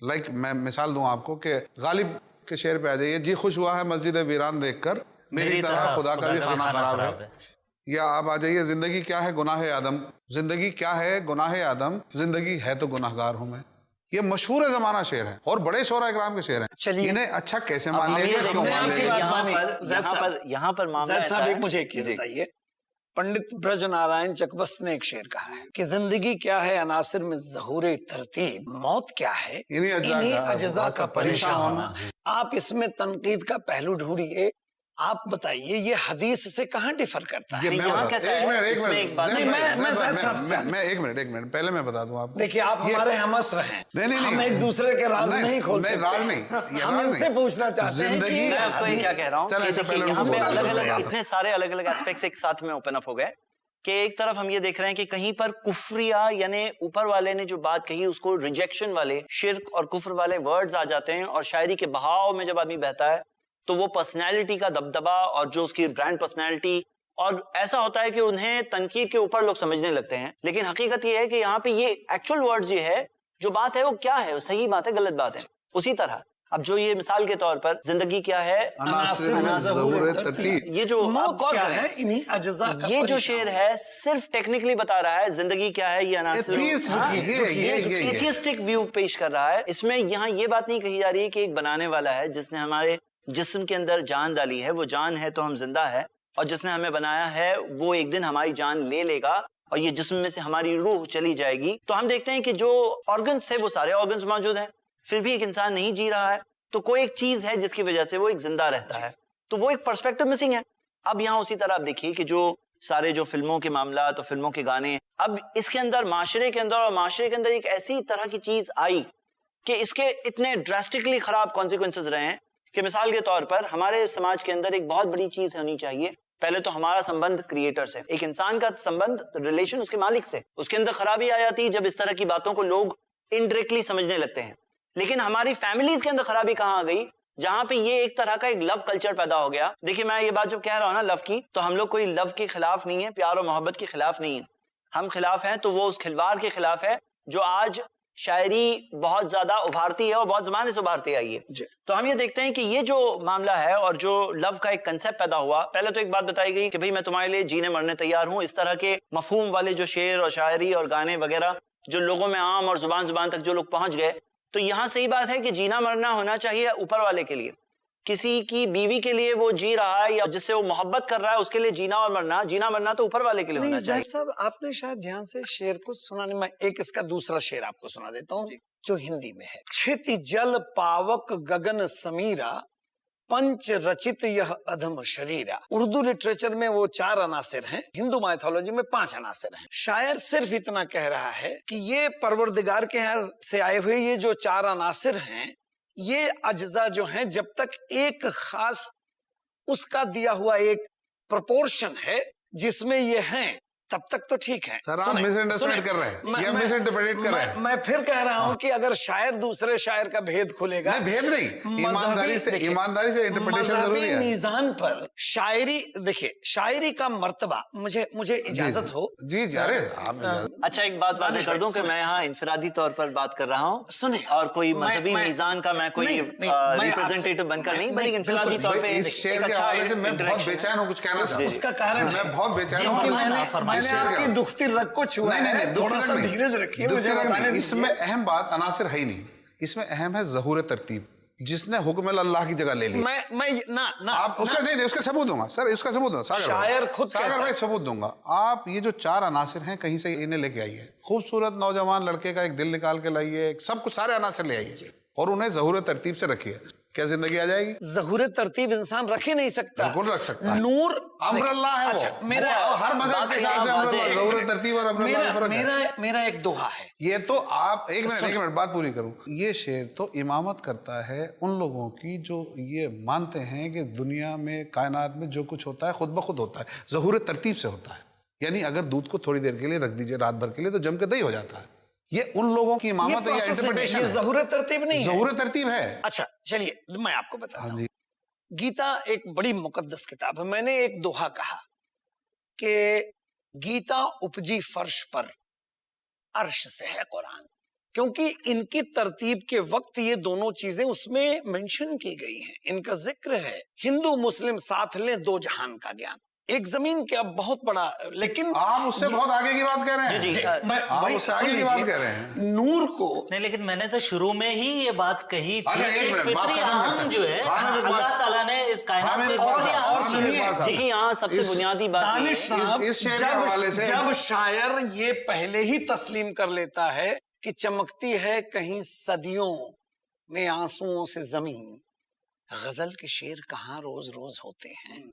لائک میں مثال دوں آپ کو کہ غالب کے شعر پہ آ جائیے, جی خوش ہوا ہے مسجد ویران دیکھ کر, میری طرح خدا کا بھی خانہ خراب ہے. یا آپ آ جائیے, زندگی کیا ہے گناہ آدم, زندگی کیا ہے گناہ آدم, زندگی ہے تو گناہگار ہوں میں. یہ مشہور زمانہ شعر ہیں اور بڑے شعراء اکرام کے شعر ہیں.
چلیے
انہیں اچھا کیسے مان لیں گے, کیوں مان لیں گے؟
یہاں پر معاملہ
زید صاحب ایک مجھے ایک بتائیے, پنڈت برج نارائن چکبست نے ایک شعر کہا ہے کہ زندگی کیا ہے عناصر میں ظہور ترتیب, موت کیا ہے انہی اجزاء کا پریشان ہونا. آپ اس میں تنقید کا پہلو ڈھونڈیے, آپ بتائیے یہ حدیث سے کہاں ڈیفر کرتا ہے؟
ایک منٹ پہلے میں بتا دوں آپ.
دیکھیے آپ ہمارے ہم عصر ہیں, ہم ایک دوسرے کے راز نہیں کھول سکتے, ہم ان سے پوچھنا چاہتے ہیں کہ
میں آپ کو کیا کہہ رہا ہوں, یہاں پہ اتنے سارے الگ الگ ایسپیکٹس ایک ساتھ میں اوپن اپ ہو گئے کہ ایک طرف ہم یہ دیکھ رہے ہیں کہ کہیں پر کفریہ, یعنی اوپر والے نے جو بات کہی اس کو ریجیکشن والے, شرک اور کفر والے ورڈز آ جاتے ہیں, اور شاعری کے بہاؤ میں جب آدمی بہتا ہے تو وہ پرسنالٹی کا دبدبا اور جو اس کی برانڈ پرسنالٹی, اور ایسا ہوتا ہے کہ انہیں تنقید کے اوپر لوگ سمجھنے لگتے ہیں. لیکن حقیقت یہ ہے کہ یہاں پہ یہ ایکچوئل ورڈز یہ ہے, جو بات ہے وہ کیا ہے, وہ صحیح بات ہے غلط بات ہے. اسی طرح اب جو یہ مثال کے طور پر زندگی کیا ہے یہ جو
موت کیا ہے انہی اجزاء کا,
یہ جو شعر ہے صرف ٹیکنیکلی بتا رہا ہے زندگی کیا ہے, یہ عناصر ایتھیسٹک ویو پیش کر رہا ہے. اس میں یہاں یہ بات نہیں کہی جا رہی ہے کہ ایک بنانے والا ہے جس نے ہمارے جسم کے اندر جان ڈالی ہے, وہ جان ہے تو ہم زندہ ہے, اور جس نے ہمیں بنایا ہے وہ ایک دن ہماری جان لے لے گا اور یہ جسم میں سے ہماری روح چلی جائے گی. تو ہم دیکھتے ہیں کہ جو آرگنز تھے وہ سارے آرگنز موجود ہیں, پھر بھی ایک انسان نہیں جی رہا ہے, تو کوئی ایک چیز ہے جس کی وجہ سے وہ ایک زندہ رہتا ہے, تو وہ ایک پرسپیکٹو مسنگ ہے. اب یہاں اسی طرح آپ دیکھیے کہ جو سارے جو فلموں کے معاملات اور فلموں کے گانے, اب اس کے اندر معاشرے کے اندر ایک ایسی طرح کی چیز آئی کہ اس کے اتنے ڈراسٹکلی خراب کانسیکوینسز رہے ہیں کہ مثال کے طور پر ہمارے سماج کے اندر ایک بہت بڑی چیز ہونی چاہیے. پہلے تو ہمارا سمبند کریٹر سے, ایک انسان کا سمبند ریلیشن اس کے مالک سے, اس کے اندر خرابی آ جاتی جب اس طرح کی باتوں کو لوگ انڈائریکٹلی سمجھنے لگتے ہیں. لیکن ہماری فیملیز کے اندر خرابی کہاں آ گئی, جہاں پہ یہ ایک طرح کا ایک لو کلچر پیدا ہو گیا. دیکھیے میں یہ بات جو کہہ رہا ہوں نا لو کی, تو ہم لوگ کوئی لو کے خلاف نہیں ہے, پیار اور محبت کے خلاف نہیں ہے, ہم خلاف ہیں تو وہ اس کھلواڑ کے خلاف ہے جو آج شاعری بہت زیادہ ابھارتی ہے اور بہت زمانے سے ابھارتی آئی ہے. تو ہم یہ دیکھتے ہیں کہ یہ جو معاملہ ہے اور جو لو کا ایک کنسیپٹ پیدا ہوا، پہلے تو ایک بات بتائی گئی کہ بھئی میں تمہارے لیے جینے مرنے تیار ہوں. اس طرح کے مفہوم والے جو شعر اور شاعری اور گانے وغیرہ جو لوگوں میں عام اور زبان تک جو لوگ پہنچ گئے، تو یہاں سے ہی بات ہے کہ جینا مرنا ہونا چاہیے اوپر والے کے لیے. کسی کی بیوی کے لیے وہ جی رہا ہے یا جس سے وہ محبت کر رہا ہے، اس کے لیے جینا مرنا تو اوپر والے کے لیے ہونا چاہیے.
صاحب آپ نے شاید دھیان سے شعر کو سنا نہیں، میں ایک اس کا دوسرا شعر آپ کو سنا دیتا ہوں جو ہندی میں ہے. چھتی جل پاوک گگن سمیرا پنچ رچت یہ ادھم شریرا. اردو لٹریچر میں وہ 4 عناصر ہیں، ہندو مائتھولوجی میں 5 عناصر ہیں. شاعر صرف اتنا کہہ رہا ہے کہ یہ پروردگار کے یہاں سے آئے ہوئے یہ جو 4 عناصر ہیں، یہ اجزاء جو ہیں جب تک ایک خاص اس کا دیا ہوا ایک پرپورشن ہے جس میں یہ ہیں، تب تک تو ٹھیک ہے.
سر آپ مس انڈرسٹینڈ کر رہے ہیں یا مس انٹرپریٹ کر رہے ہیں.
میں پھر کہہ رہا ہوں کہ اگر شاعر دوسرے شاعر کا بھید کھلے گا،
نہیں بھید نہیں، ایمانداری سے انٹرپریٹیشن ضروری ہے.
میزان پر شاعری دیکھیے، شاعری کا مرتبہ مجھے اجازت ہو.
جی ارے
اچھا ایک بات واضح کر دوں کہ میں یہاں انفرادی طور پر بات کر رہا ہوں،
سنیں،
اور کوئی مذہبی میزان کا میں کوئی ریپرزینٹیٹو بن کر نہیں، بلکہ انفرادی طور پہ
اس شعر کے حوالے سے میں بہت بے چین ہوں کچھ کہنا چاہتا ہوں.
اس کا کارن
میں بہت بے چین ہوں
کہ میں نے آپ کی دکھتی رگ کو چھوا ہے. تھوڑا سا دھیرج رکھیے، مجھے بتانے دیجیے.
اس میں اہم بات عناصر ہے ہی نہیں، اس میں اہم ہے ظہور ترتیب، جس نے حکم اللہ کی جگہ لے لی. آپ اس کا نہیں اس کا ثبوت دوں گا سر، اس کا ثبوت دوں گا.
شاعر خود
ساگر بھائی ثبوت دوں گا. آپ یہ جو 4 عناصر ہیں کہیں سے انہیں لے کے آئیے. خوبصورت نوجوان لڑکے کا ایک دل نکال کے لائیے، سب کچھ سارے عناصر لے آئیے اور انہیں ظہور ترتیب سے رکھیے. کیا زندگی آ جائے گی؟
ظہور ترتیب انسان رکھ ہی نہیں سکتا.
بالکل رکھ سکتا ہے.
نور
امر اللہ ہے وہ.
میرا
ہر مذہب کے حساب سے امر اللہ، ظہور ترتیب اور امر اللہ کا فرق ہے.
میرا ایک دوہا ہے.
یہ تو آپ ایک منٹ بات پوری کروں. یہ شعر تو امامت کرتا ہے ان لوگوں کی جو یہ مانتے ہیں کہ دنیا میں کائنات میں جو کچھ ہوتا ہے خود بخود ہوتا ہے، ظہور ترتیب سے ہوتا ہے. یعنی اگر دودھ کو تھوڑی دیر کے لیے رکھ دیجئے، رات بھر کے لیے، تو جم کے دہی ہو جاتا ہے. یہ ان لوگوں کی امامت یا انٹرپریٹیشن ہے.
ظہور ترتیب نہیں ہے،
ظہور ترتیب ہے.
اچھا چلیے میں آپ کو بتاتا ہوں. گیتا ایک بڑی مقدس کتاب ہے. میں نے ایک دوہا کہا کہ گیتا اپجی فرش پر، عرش سے ہے قرآن، کیونکہ ان کی ترتیب کے وقت یہ دونوں چیزیں اس میں منشن کی گئی ہیں، ان کا ذکر ہے. ہندو مسلم ساتھ لیں 2 جہان کا گیان. ایک زمین کے اب بہت بڑا، لیکن
آپ اس سے بہت آگے کی بات کہہ رہے ہیں. آپ اس سے آگے کی بات کہہ رہے ہیں.
نور کو
نہیں، لیکن میں نے تو شروع میں ہی یہ بات کہی تھی کہ ایک فطری آہنگ جو ہے اللہ تعالیٰ نے اس کائنات کے
اور سنیے
جی ہاں سب سے بنیادی بات
دانش صاحب، جب شاعر یہ پہلے ہی تسلیم کر لیتا ہے کہ چمکتی ہے کہیں صدیوں میں آنسوؤں سے زمین، غزل کے شعر کہاں روز روز ہوتے ہیں.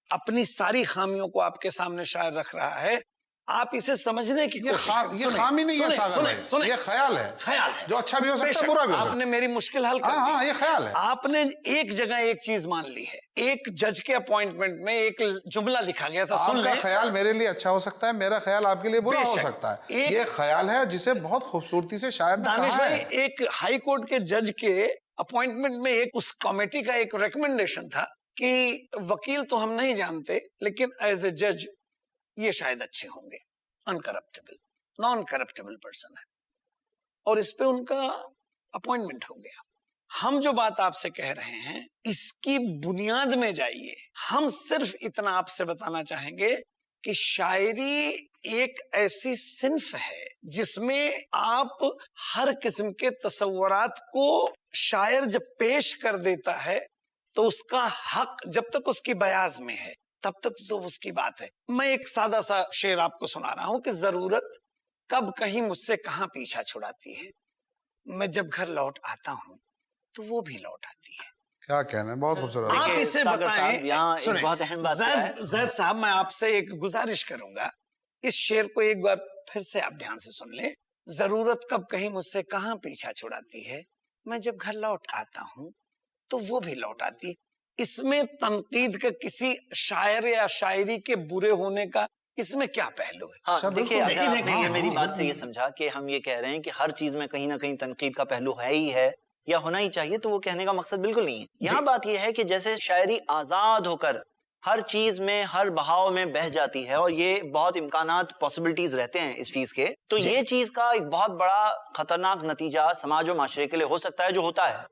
اپنی ساری خامیوں کو آپ کے سامنے شاعر رکھ رہا ہے. آپ اسے سمجھنے کی کوشش کریں.
یہ خامی نہیں ہے، یہ خیال ہے جو اچھا بھی ہو سکتا ہے، برا بھی ہو سکتا ہے. آپ
نے میری مشکل حل کر دی.
ہاں یہ خیال ہے.
آپ نے ایک جگہ ایک چیز مان لی ہے. ایک جج کے اپوائنٹمنٹ میں ایک جملہ لکھا گیا تھا، سن لیں.
آپ کا خیال میرے لیے اچھا ہو سکتا ہے، میرا خیال آپ کے لیے برا ہو سکتا ہے. یہ خیال ہے جسے بہت خوبصورتی سے شاعر نے
دانش
کہا
بھائی،
ہے.
ایک ہائی کورٹ کے جج کے اپوائنٹمنٹ میں ایک اس کمیٹی کا ایک ریکمنڈیشن تھا کہ وکیل تو ہم نہیں جانتے، لیکن ایز اے جج یہ شاید اچھے ہوں گے، انکرپٹیبل، نان کرپٹیبل پرسن ہے، اور اس پہ ان کا اپوائنٹمنٹ ہو گیا. ہم جو بات آپ سے کہہ رہے ہیں اس کی بنیاد میں جائیے. ہم صرف اتنا آپ سے بتانا چاہیں گے کہ شاعری ایک ایسی صنف ہے جس میں آپ ہر قسم کے تصورات کو شاعر جب پیش کر دیتا ہے تو اس کا حق جب تک اس کی بیاض میں ہے تب تک تو اس کی بات ہے. میں ایک سادہ سا شعر آپ کو سنا رہا ہوں کہ ضرورت کب کہیں مجھ سے کہاں پیچھا چھڑاتی ہے، میں جب گھر لوٹ آتا ہوں تو وہ بھی لوٹ آتی ہے.
کیا کہنا ہے، بہت خوبصورت.
آپ اسے بتائیں.
سنیں
زید صاحب، میں آپ سے ایک گزارش کروں گا، اس شعر کو ایک بار پھر سے آپ دھیان سے سن لیں. ضرورت کب کہیں مجھ سے کہاں پیچھا چھڑاتی ہے، میں جب گھر لوٹ آتا ہوں تو وہ بھی لوٹ آتی. اس میں تنقید کا، کسی شاعر یا شاعری کے برے ہونے کا اس میں کیا پہلو ہے؟
ہاں دیکھیے، آپ نے میری بات سے یہ سمجھا کہ ہم یہ کہہ رہے ہیں کہ ہر چیز میں کہیں نہ کہیں تنقید کا پہلو ہے ہی ہے یا ہونا ہی چاہیے، تو وہ کہنے کا مقصد بالکل نہیں ہے. یہاں بات یہ ہے کہ جیسے شاعری آزاد ہو کر ہر چیز میں ہر بہاؤ میں بہہ جاتی ہے، اور یہ بہت امکانات پاسبلٹیز رہتے ہیں اس چیز کے، تو یہ چیز کا ایک بہت بڑا خطرناک نتیجہ سماج و معاشرے کے لیے ہو سکتا ہے، جو ہوتا ہے۔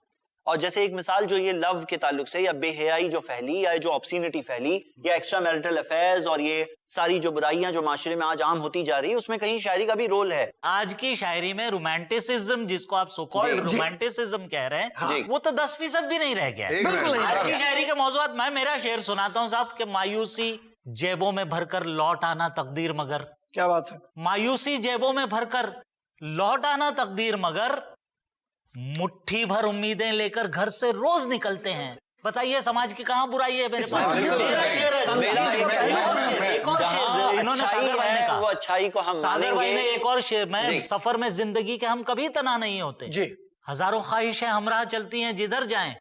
اور جیسے ایک مثال جو یہ لو کے تعلق سے، یا بے حیائی جو پھیلی، یا جو آبسینٹی پھیلی، یا ایکسٹرا میرٹل افیئرز، اور یہ ساری جو برائیاں جو معاشرے میں آج عام ہوتی جا رہی، اس میں کہیں شاعری کا بھی رول ہے۔
آج کی شاعری میں رومانٹسزم، جس کو آپ سو کالڈ رومانٹسزم کہہ رہے ہیں، وہ تو 10% بھی نہیں رہ گیا۔ آج کی شاعری کے موضوعات، میں میرا شعر سناتا ہوں صاحب کہ مایوسی جیبوں میں بھر کر لوٹ آنا تقدیر مگر،
کیا بات ہے،
مایوسی جیبوں میں بھر کر لوٹ آنا تقدیر مگر، مٹھی بھر امیدیں لے کر گھر سے روز نکلتے ہیں۔ بتائیے سماج کی کہاں برائی ہے میرے پاس؟ میرا شعر ہے، ایک اور شعر انہوں نے ساگر بھائی نے کہا،
وہ اچھائی کو ہم
ساگر بھائی نے ایک اور شعر، میں سفر میں زندگی کے ہم کبھی تنہا نہیں ہوتے، ہزاروں خواہشیں ہمراہ چلتی ہیں جدھر جائیں۔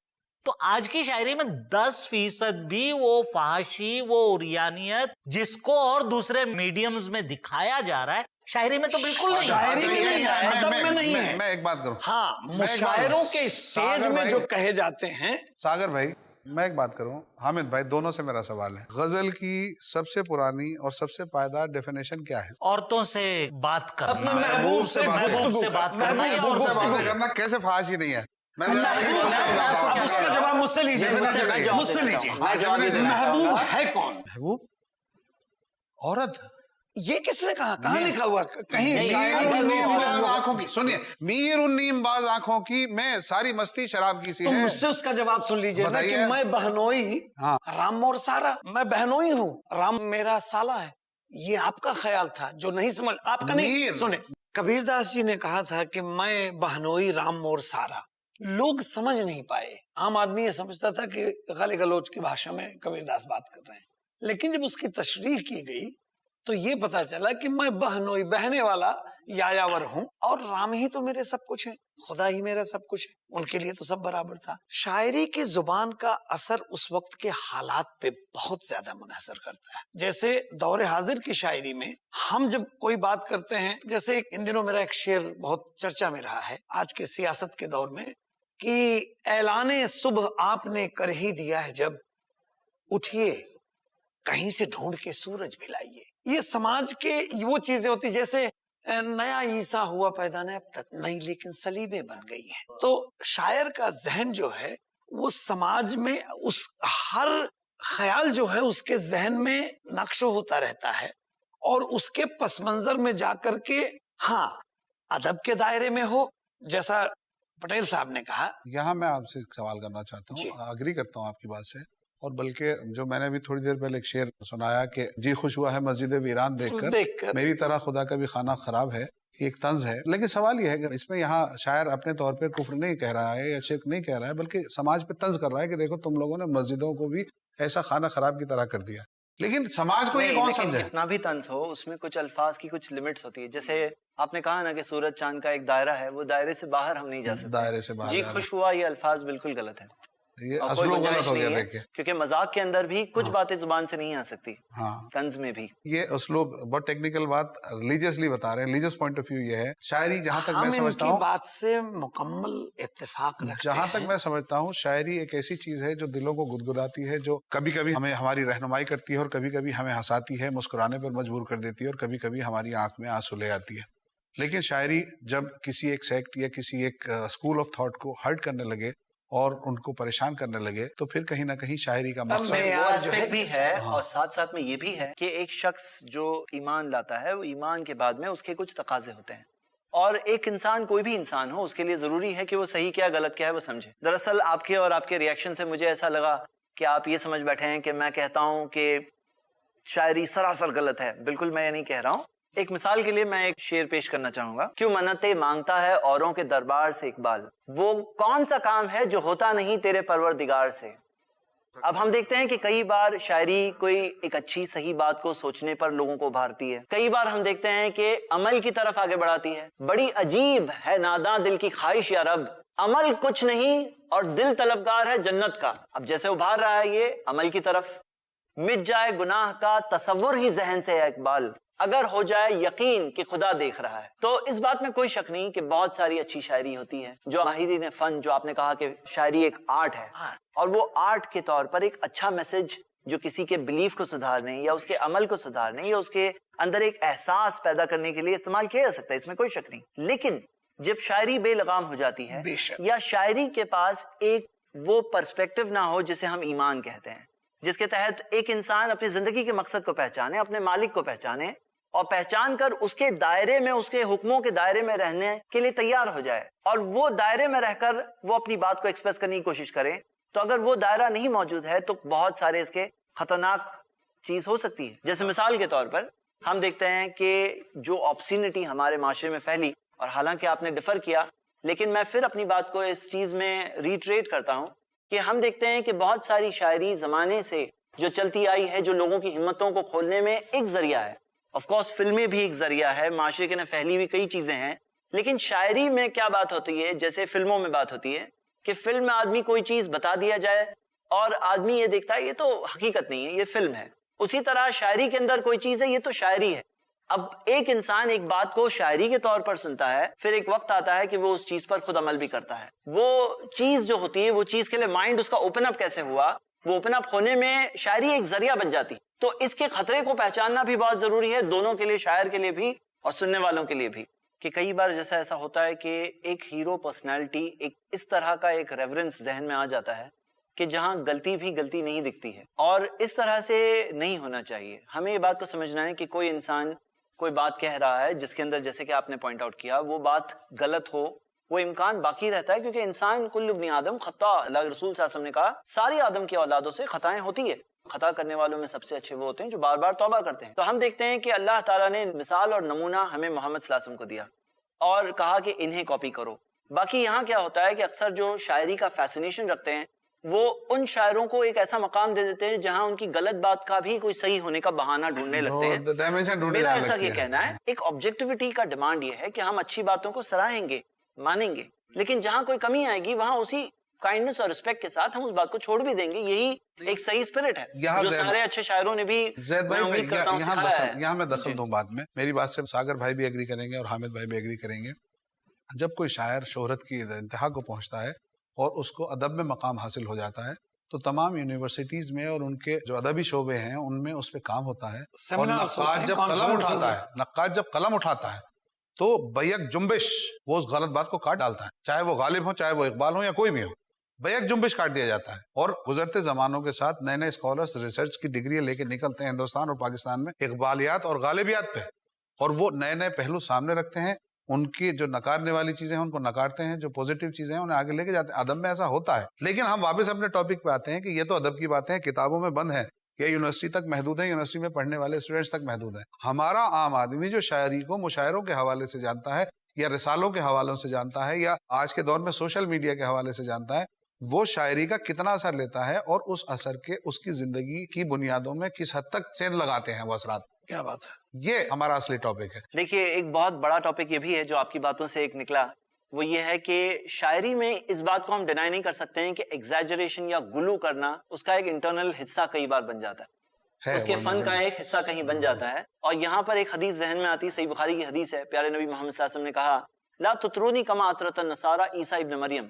تو آج کی شاعری میں 10% بھی وہ فحاشی، وہ عریانیت جس کو اور دوسرے میڈیمز میں دکھایا جا رہا ہے، شاعری میں تو بالکل نہیں۔
شاعری میں نہیں ہے، ادب میں نہیں ہے۔
میں ایک بات کروں،
ہاں، مشاعروں کے اسٹیج میں جو کہے جاتے ہیں۔
ساگر بھائی میں ایک بات کروں، حامد بھائی، دونوں سے میرا سوال ہے، غزل کی سب سے پرانی اور سب سے پائیدار ڈیفینیشن کیا ہے؟
عورتوں سے بات کرنا،
اپنے محبوب سے
بات کرنا،
باتیں کرنا کیسے فحاشی نہیں ہے؟
اس کا جواب مجھ سے لیجیے، مجھ سے لیجیے۔ محبوب ہے کون؟
محبوب عورت۔
یہ کس نے کہا؟ کہاں لکھا ہوا؟ کہیں
سنیے، میر النیم باز آنکھوں کی، میں ساری مستی شراب کی سی
تو
ہے۔
مجھ سے اس کا جواب سن لیجیے نا کہ میں بہنوئی، رام اور سارا، میں بہنوئی ہوں، رام میرا سالہ ہے۔ یہ آپ کا خیال تھا جو نہیں سمجھ، آپ کا نہیں سنے۔ کبیر داس جی نے کہا تھا کہ میں بہنوئی رام اور سارا، لوگ سمجھ نہیں پائے۔ عام آدمی یہ سمجھتا تھا کہ گالی گلوچ کی بھاشا میں کبیر داس بات کر رہے ہیں، لیکن جب اس کی تشریح کی گئی تو یہ پتا چلا کہ میں بہنوئی، بہنے والا یایاور ہوں، اور رام ہی تو میرے سب کچھ ہے، خدا ہی میرا سب کچھ ہے، ان کے لیے تو سب برابر تھا۔ شاعری کی زبان کا اثر اس وقت کے حالات پہ بہت زیادہ منحصر کرتا ہے۔ جیسے دور حاضر کی شاعری میں ہم جب کوئی بات کرتے ہیں، جیسے ان دنوں میرا ایک شعر بہت چرچا میں رہا ہے آج کے سیاست کے دور میں، کہ اعلان صبح آپ نے کر ہی دیا ہے جب، اٹھیے کہیں سے ڈھونڈ کے سورج بھی لائیے۔ یہ سماج کے وہ چیزیں ہوتی، جیسے نیا عیسیٰ ہوا پیدا نہیں اب تک نہیں، لیکن صلیبیں بن گئی ہیں۔ تو شاعر کا ذہن جو ہے وہ سماج میں اس ہر خیال جو ہے اس کے ذہن میں نقش ہوتا رہتا ہے، اور اس کے پس منظر میں جا کر کے، ہاں ادب کے دائرے میں ہو، جیسا پٹیل صاحب نے کہا۔
یہاں میں آپ سے ایک سوال کرنا چاہتا ہوں، اگری کرتا ہوں آپ کی بات سے، اور بلکہ جو میں نے ابھی تھوڑی دیر پہلے ایک شعر سنایا کہ جی خوش ہوا ہے مسجد ویران دیکھ کر، میری طرح خدا کا بھی خانہ خراب ہے، یہ ایک طنز ہے، لیکن سوال یہ ہے کہ اس میں یہاں شاعر اپنے طور پہ کفر نہیں کہہ رہا ہے یا شرک نہیں کہہ رہا ہے، بلکہ سماج پہ طنز کر رہا ہے کہ دیکھو تم لوگوں نے مسجدوں کو بھی ایسا خانہ خراب کی طرح کر دیا، لیکن سماج کو یہ کون سمجھے؟
کتنا بھی طنز ہو، اس میں کچھ الفاظ کی کچھ لمٹس ہوتی ہے۔ جیسے آپ نے کہا نا کہ سورج چاند کا ایک دائرہ ہے، وہ دائرے سے باہر ہم نہیں جا سکتے،
دائرے سے باہر
جی خوش ہوا، یہ الفاظ بالکل غلط ہے،
یہ اسلوب غلط ہو گیا، دیکھیں،
کیونکہ مذاق کے اندر بھی کچھ باتیں زبان سے نہیں آ سکتی، طنز میں بھی۔
یہ اسلوب بہت ٹیکنیکل بات ریلیجیسلی بتا رہے ہیں، ریلیجیس پوائنٹ آف ویو یہ ہے۔ شاعری جہاں تک میں سمجھتا ہوں،
بات سے مکمل اتفاق رکھتے ہیں،
جہاں تک میں سمجھتا ہوں شاعری ایک ایسی چیز ہے جو دلوں کو گدگداتی ہے، جو کبھی کبھی ہمیں ہماری رہنمائی کرتی ہے، اور کبھی کبھی ہمیں ہنساتی ہے، مسکرانے پر مجبور کر دیتی ہے، اور کبھی کبھی ہماری آنکھ میں آنسو لے آتی ہے۔ لیکن شاعری جب کسی ایک سیکٹ یا کسی ایک اسکول آف تھاٹ کو ہرٹ کرنے لگے اور ان کو پریشان کرنے لگے، تو پھر کہیں نہ کہیں شاعری کا مقصد
وہ ایسپیکٹ بھی ہے، اور ساتھ ساتھ میں یہ بھی ہے کہ ایک شخص جو ایمان لاتا ہے، وہ ایمان کے بعد میں اس کے کچھ تقاضے ہوتے ہیں، اور ایک انسان، کوئی بھی انسان ہو، اس کے لیے ضروری ہے کہ وہ صحیح کیا غلط کیا ہے وہ سمجھے۔ دراصل آپ کے اور آپ کے ریاکشن سے مجھے ایسا لگا کہ آپ یہ سمجھ بیٹھے ہیں کہ میں کہتا ہوں کہ شاعری سراسر غلط ہے۔ بالکل میں یہ نہیں کہہ رہا ہوں۔ ایک مثال کے لیے میں ایک شعر پیش کرنا چاہوں گا۔ کیوں منتیں مانگتا ہے اوروں کے دربار سے اقبال، وہ کون سا کام ہے جو ہوتا نہیں تیرے پروردگار سے۔ اب ہم دیکھتے ہیں کہ کئی بار شاعری کوئی ایک اچھی صحیح بات کو سوچنے پر لوگوں کو ابھارتی ہے، کئی بار ہم دیکھتے ہیں کہ عمل کی طرف آگے بڑھاتی ہے۔ بڑی عجیب ہے ناداں دل کی خواہش یا رب، عمل کچھ نہیں اور دل طلبگار ہے جنت کا۔ اب جیسے ابھار رہا ہے یہ عمل کی طرف، مٹ جائے گناہ کا تصور ہی ذہن سے ہے اقبال، اگر ہو جائے یقین کہ خدا دیکھ رہا ہے۔ تو اس بات میں کوئی شک نہیں کہ بہت ساری اچھی شاعری ہوتی ہے، جو ماہرین فن، جو آپ نے کہا کہ شاعری ایک آرٹ ہے، اور وہ آرٹ کے طور پر ایک اچھا میسج جو کسی کے بلیف کو سدھارنے یا اس کے عمل کو سدھارنے یا اس کے اندر ایک احساس پیدا کرنے کے لیے استعمال کیا جا سکتا ہے، اس میں کوئی شک نہیں. لیکن جب شاعری بے لگام ہو جاتی ہے یا شاعری کے پاس ایک وہ پرسپیکٹو نہ ہو جسے ہم ایمان کہتے ہیں، جس کے تحت ایک انسان اپنی زندگی کے مقصد کو پہچانے، اپنے مالک کو پہچانے اور پہچان کر اس کے دائرے میں، اس کے حکموں کے دائرے میں رہنے کے لیے تیار ہو جائے اور وہ دائرے میں رہ کر وہ اپنی بات کو ایکسپریس کرنے کی کوشش کرے، تو اگر وہ دائرہ نہیں موجود ہے تو بہت سارے اس کے خطرناک چیز ہو سکتی ہے. جیسے مثال کے طور پر ہم دیکھتے ہیں کہ جو آبسینٹی ہمارے معاشرے میں پھیلی، اور حالانکہ آپ نے ڈیفر کیا لیکن میں پھر اپنی بات کو اس چیز میں ریٹریٹ کرتا ہوں کہ ہم دیکھتے ہیں کہ بہت ساری شاعری زمانے سے جو چلتی آئی ہے، جو لوگوں کی ہمتوں کو کھولنے میں ایک ذریعہ ہے. آف کورس فلمیں بھی ایک ذریعہ ہے، معاشرے کے اندر پھیلی ہوئی کئی چیزیں ہیں، لیکن شاعری میں کیا بات ہوتی ہے، جیسے فلموں میں بات ہوتی ہے کہ فلم میں آدمی کوئی چیز بتا دیا جائے اور آدمی یہ دیکھتا ہے یہ تو حقیقت نہیں ہے، یہ فلم ہے. اسی طرح شاعری کے اندر کوئی چیز ہے، یہ تو شاعری ہے. اب ایک انسان ایک بات کو شاعری کے طور پر سنتا ہے، پھر ایک وقت آتا ہے کہ وہ اس چیز پر خود عمل بھی کرتا ہے. وہ چیز جو ہوتی ہے، وہ چیز کے لیے مائنڈ اس کا اوپن اپ کیسے ہوا، وہ اوپن اپ ہونے میں شاعری ایک ذریعہ بن جاتی. تو اس کے خطرے کو پہچاننا بھی بہت ضروری ہے، دونوں کے لیے، شاعر کے لیے بھی اور سننے والوں کے لیے بھی. کہ کئی بار جیسا ایسا ہوتا ہے کہ ایک ہیرو پرسنالٹی ایک اس طرح کا ایک ریفرنس ذہن میں آ جاتا ہے کہ جہاں غلطی بھی غلطی نہیں دکھتی ہے، اور اس طرح سے نہیں ہونا چاہیے. ہمیں یہ بات کو سمجھنا ہے کہ کوئی انسان کوئی بات کہہ رہا ہے جس کے اندر، جیسے کہ آپ نے پوائنٹ آؤٹ کیا، وہ بات غلط ہو، وہ امکان باقی رہتا ہے، کیونکہ انسان کل ابن آدم خطا. اللہ کے رسول صلی اللہ علیہ وسلم نے کہا ساری آدم کی اولادوں سے خطائیں ہوتی ہے، خطا کرنے والوں میں سب سے اچھے وہ ہوتے ہیں جو بار بار توبہ کرتے ہیں. تو ہم دیکھتے ہیں کہ اللہ تعالیٰ نے مثال اور نمونہ ہمیں محمد صلی اللہ علیہ وسلم کو دیا اور کہا کہ انہیں کاپی کرو. باقی یہاں کیا ہوتا ہے کہ اکثر جو شاعری کا فیسینیشن رکھتے ہیں وہ ان شاعروں کو ایک ایسا مقام دے دیتے ہیں جہاں ان کی غلط بات کا بھی کوئی صحیح ہونے کا بہانہ ڈھونڈنے لگتے ہیں. میرا ایسا یہ کہنا ہے، ایک آبجیکٹیوٹی کا ڈیمانڈ یہ ہے کہ ہم اچھی باتوں کو سراہیں گے، مانیں گے، لیکن جہاں کوئی کمی آئے گی وہاں اسی کائنڈنس اور رسپیکٹ کے ساتھ ہم اس بات کو چھوڑ بھی دیں گے. یہی ایک صحیح اسپرٹ ہے جو سارے اچھے شاعروں نے بھی، میں امید کرتا ہوں، سکھایا ہے.
یہاں میں دخل دوں بات میں. میری بات سے ساگر بھائی بھی ایگری کریں گے اور حامد بھائی بھی ایگری کریں گے. جب کوئی شاعر شہرت کی انتہا کو پہنچتا ہے اور اس کو ادب میں مقام حاصل ہو جاتا ہے تو تمام یونیورسٹیز میں اور ان کے جو ادبی شعبے ہیں ان میں اس پہ کام ہوتا ہے. اور نقاد جب قلم اٹھاتا ہے تو بیک جنبش وہ اس غلط بات کو کاٹ ڈالتا ہے، چاہے وہ غالب ہو، چاہے وہ اقبال ہو یا کوئی بھی ہو، بیک جنبش کاٹ دیا جاتا ہے. اور گزرتے زمانوں کے ساتھ نئے نئے اسکالرز ریسرچ کی ڈگریاں لے کے نکلتے ہیں ہندوستان اور پاکستان میں اقبالیات اور غالبیات پہ، اور وہ نئے نئے پہلو سامنے رکھتے ہیں. ان کی جو نکارنے والی چیزیں ہیں ان کو نکارتے ہیں، جو پوزیٹیو چیزیں ہیں انہیں آگے لے کے جاتے ہیں. ادب میں ایسا ہوتا ہے. لیکن ہم واپس اپنے ٹاپک پہ آتے ہیں کہ یہ تو ادب کی باتیں ہیں، کتابوں میں بند ہیں، یہ یونیورسٹی تک محدود ہے، یونیورسٹی میں پڑھنے والے اسٹوڈنٹس تک محدود ہے. ہمارا عام آدمی جو شاعری کو مشاعروں کے حوالے سے جانتا ہے یا رسالوں کے حوالوں سے جانتا ہے یا آج کے دور میں سوشل میڈیا کے حوالے سے جانتا ہے، وہ شاعری کا کتنا اثر لیتا ہے اور اس اثر کے اس کی زندگی کی بنیادوں میں کس حد تک سیندھ لگاتے ہیں وہ اثرات.
کیا بات ہے،
یہ ہمارا اصلی ٹاپک ہے.
دیکھیے ایک بہت بڑا ٹاپک یہ بھی ہے جو آپ کی باتوں سے ایک نکلا، وہ یہ ہے کہ شاعری میں اس بات کو ہم ڈینائی نہیں کر سکتے ہیں کہ ایگزیجریشن یا گلو کرنا اس کا ایک انٹرنل حصہ کئی بار بن جاتا ہے، اس کے فن کا ایک حصہ کہیں بن جاتا ہے. اور یہاں پر ایک حدیث ذہن میں آتی ہے، صحیح بخاری کی حدیث ہے. پیارے نبی محمد صلی اللہ علیہ وسلم نے کہا لا تطرونی کما اطرت النصارى عیسیٰ ابن مریم،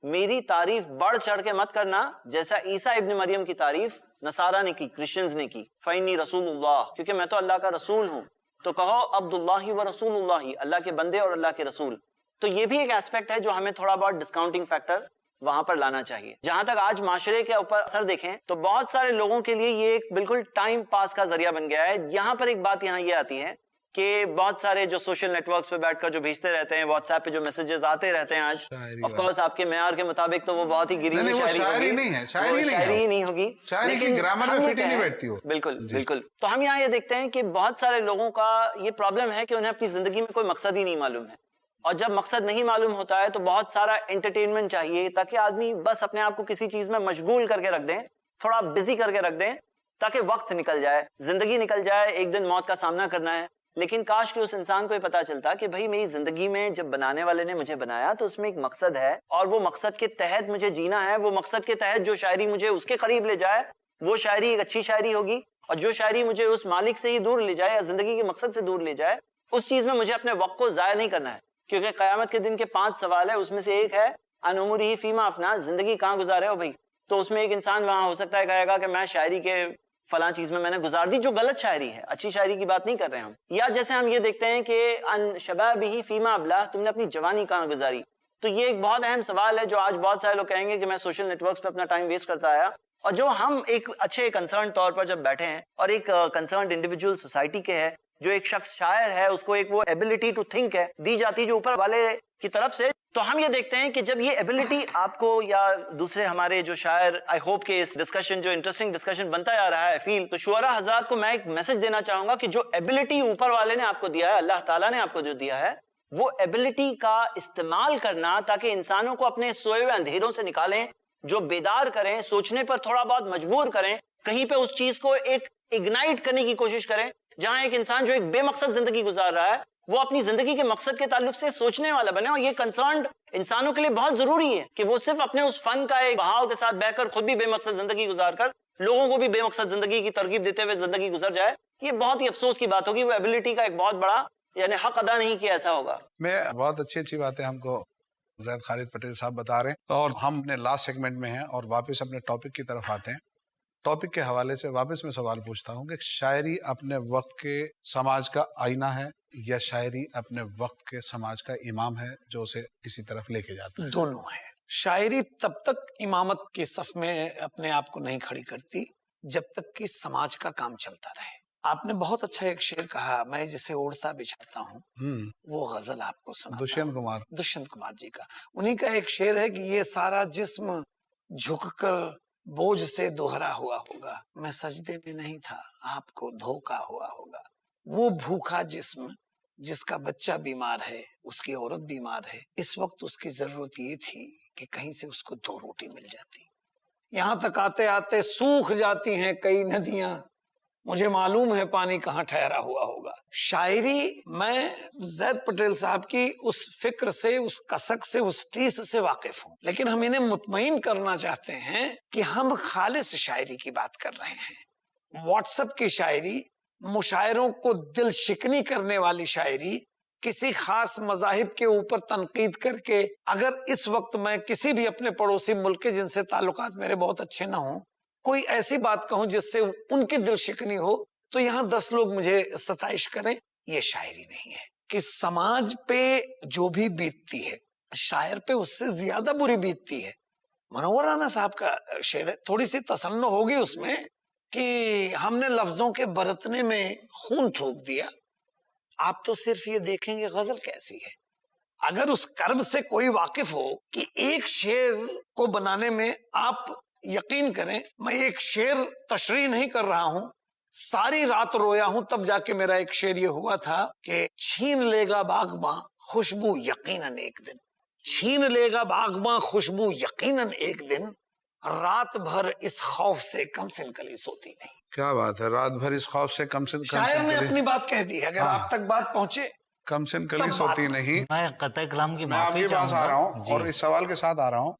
میری تعریف بڑھ چڑھ کے مت کرنا جیسا عیسیٰ ابن مریم کی تعریف نصارہ نے کی، کرسچنز نے کی. فإنی رسول اللہ، کیونکہ میں تو اللہ کا رسول ہوں. تو کہو عبداللہ و رسول اللہ، اللہ کے بندے اور اللہ کے رسول. تو یہ بھی ایک ایسپیکٹ ہے جو ہمیں تھوڑا بہت ڈسکاؤنٹنگ فیکٹر وہاں پر لانا چاہیے. جہاں تک آج معاشرے کے اوپر اثر دیکھیں تو بہت سارے لوگوں کے لیے یہ ایک بالکل ٹائم پاس کا ذریعہ بن گیا ہے. یہاں پر ایک بات یہاں یہ آتی ہے کہ بہت سارے جو سوشل نیٹ ورکس پہ بیٹھ کر جو بھیجتے رہتے ہیں، واٹس ایپ پہ جو میسیجز آتے رہتے ہیں آج، آف کورس آپ کے معیار کے مطابق تو وہ بہت ہی گری ہوئی شاعری نہیں ہے، شاعری ہی نہیں ہوگی،
لیکن گرامر میں فٹ نہیں بیٹھتی ہو.
بالکل بالکل. تو ہم یہاں یہ دیکھتے ہیں کہ بہت سارے لوگوں کا یہ پرابلم ہے کہ انہیں اپنی زندگی میں کوئی مقصد ہی نہیں معلوم ہے. اور جب مقصد نہیں معلوم ہوتا ہے تو بہت سارا انٹرٹینمنٹ چاہیے تاکہ آدمی بس اپنے آپ کو کسی چیز میں مشغول کر کے رکھ دیں، تھوڑا بزی کر کے رکھ دیں تاکہ وقت نکل جائے، زندگی نکل جائے. ایک دن موت کا سامنا کرنا ہے. لیکن کاش کہ اس انسان کو یہ پتا چلتا کہ بھائی میری زندگی میں جب بنانے والے نے مجھے بنایا تو اس میں ایک مقصد ہے اور وہ مقصد کے تحت مجھے جینا ہے. وہ مقصد کے تحت جو شاعری مجھے اس کے قریب لے جائے وہ شاعری ایک اچھی شاعری ہوگی، اور جو شاعری مجھے اس مالک سے ہی دور لے جائے یا زندگی کے مقصد سے دور لے جائے اس چیز میں مجھے اپنے وقت کو ضائع نہیں کرنا ہے. کیونکہ قیامت کے دن کے 5 سوال ہے، اس میں سے ایک ہے ان عمرہ فیما افنیٰ، زندگی کہاں گزارے ہو بھائی. تو اس میں ایک انسان وہاں ہو سکتا ہے کہے گا کہ میں شاعری کے فلاں چیز میں نے گزار دی، جو غلط شاعری ہے، اچھی شاعری کی بات نہیں کر رہے ہم. یا جیسے ہم یہ دیکھتے ہیں کہ ان شبابہ فیما ابلاہ، تم نے اپنی جوانی کہاں گزاری. تو یہ ایک بہت اہم سوال ہے جو آج بہت سارے لوگ کہیں گے کہ میں سوشل نیٹ ورکس پہ اپنا ٹائم ویسٹ کرتا آیا. اور جو ہم ایک اچھے کنسرن طور پر جب بیٹھے ہیں اور ایک کنسرنڈ انڈیویجول سوسائٹی کے ہے، جو ایک شخص شاعر ہے، اس کو ایک وہ ایبلٹی ٹو تھنک ہے دی جاتی جو اوپر والے کی طرف سے، تو ہم یہ دیکھتے ہیں کہ جب یہ ایبلٹی آپ کو یا دوسرے ہمارے جو شاعر، آئی ہوپ کہ اس ڈسکشن جو انٹرسٹنگ ڈسکشن بنتا جا رہا ہے فیل، تو شعراء حضرات کو میں ایک میسج دینا چاہوں گا کہ جو ایبلٹی اوپر والے نے آپ کو دیا ہے، اللہ تعالیٰ نے آپ کو جو دیا ہے، وہ ایبلٹی کا استعمال کرنا تاکہ انسانوں کو اپنے سوئے ہوئے اندھیروں سے نکالیں، جو بیدار کریں، سوچنے پر تھوڑا بہت مجبور کریں، کہیں پہ اس چیز کو ایک اگنائٹ کرنے کی کوشش کریں، جہاں ایک انسان جو ایک بے مقصد زندگی گزار رہا ہے وہ اپنی زندگی کے مقصد کے تعلق سے سوچنے والا بنے. اور یہ کنسرنڈ انسانوں کے لیے بہت ضروری ہے کہ وہ صرف اپنے اس فن کا ایک بہاؤ کے ساتھ بہ کر خود بھی بے مقصد زندگی گزار کر لوگوں کو بھی بے مقصد زندگی کی ترغیب دیتے ہوئے زندگی گزر جائے. یہ بہت ہی افسوس کی بات ہوگی، وہ ایبلٹی کا ایک بہت بڑا یعنی حق ادا نہیں کیا ایسا ہوگا.
میں بہت اچھی باتیں ہم کو زید خالد پٹیل صاحب بتا رہے ہیں، اور ہم اپنے لاسٹ سیگمنٹ میں ہیں اور واپس اپنے ٹاپک کی طرف آتے ہیں. ٹاپک کے حوالے سے واپس میں سوال پوچھتا ہوں کہ شاعری اپنے وقت کے سماج کا آئینہ ہے یا شاعری اپنے وقت کے سماج کا امام ہے جو اسے کسی طرف لے کے جاتا ہے؟
دونوں ہے. شاعری تب تک امامت کے صف میں اپنے آپ کو نہیں کھڑی کرتی جب تک کہ سماج کا کام چلتا رہے. آپ نے بہت اچھا ایک شعر کہا، میں جسے اوڑھتا بچھاتا ہوں، وہ غزل آپ کو سنا دشینت کمار جی کا. انہی کا ایک شعر ہے کہ یہ سارا جسم جھک کر بوجھ سے دوہرا ہوا ہوگا، میں سجدے میں نہیں تھا، آپ کو دھوکا ہوا ہوگا. وہ بھوکا جسم جس کا بچہ بیمار ہے، اس کی عورت بیمار ہے، اس وقت اس کی ضرورت یہ تھی کہ کہیں سے اس کو 2 روٹی مل جاتی. یہاں تک آتے آتے سوکھ جاتی ہیں کئی ندیاں، مجھے معلوم ہے پانی کہاں ٹھہرا ہوا ہوگا. شاعری، میں زید پٹیل صاحب کی اس فکر سے، اس کسک سے، اس ٹیس سے واقف ہوں، لیکن ہم انہیں مطمئن کرنا چاہتے ہیں کہ ہم خالص شاعری کی بات کر رہے ہیں. واٹس ایپ کی شاعری، مشاعروں کو دل شکنی کرنے والی شاعری، کسی خاص مذاہب کے اوپر تنقید کر کے، اگر اس وقت میں کسی بھی اپنے پڑوسی ملک کے جن سے تعلقات میرے بہت اچھے نہ ہوں کوئی ایسی بات کہوں جس سے ان کی دل شکنی ہو، تو یہاں 10 لوگ مجھے ستائش کریں، یہ شاعری نہیں ہے. کہ سماج پہ جو بھی بیتتی ہے شاعر پہ اس سے زیادہ بری بیتتی ہے. منور رانا صاحب کا شعر ہے، تھوڑی سی تصنع ہوگی اس میں کہ ہم نے لفظوں کے برتنے میں خون تھوک دیا. آپ تو صرف یہ دیکھیں گے غزل کیسی ہے. اگر اس کرب سے کوئی واقف ہو کہ ایک شعر کو بنانے میں، آپ یقین کریں میں ایک شعر تشریح نہیں کر رہا ہوں، ساری رات رویا ہوں تب جا کے میرا ایک شعر یہ ہوا تھا کہ چھین لے گا باغباں خوشبو یقیناً ایک دن، چھین لے گا باغباں خوشبو یقیناً ایک دن، رات بھر اس خوف سے کم سن کلی سوتی نہیں.
کیا بات ہے، رات بھر اس خوف سے کم سن
شاعر نے اپنی بات کہہ دی ہے. اگر آپ تک بات پہنچے
کم سن کلی سوتی نہیں.
میں قطع کلام کی
میں آپ کے پاس آ رہا ہوں اور اس سوال کے ساتھ آ رہا ہوں.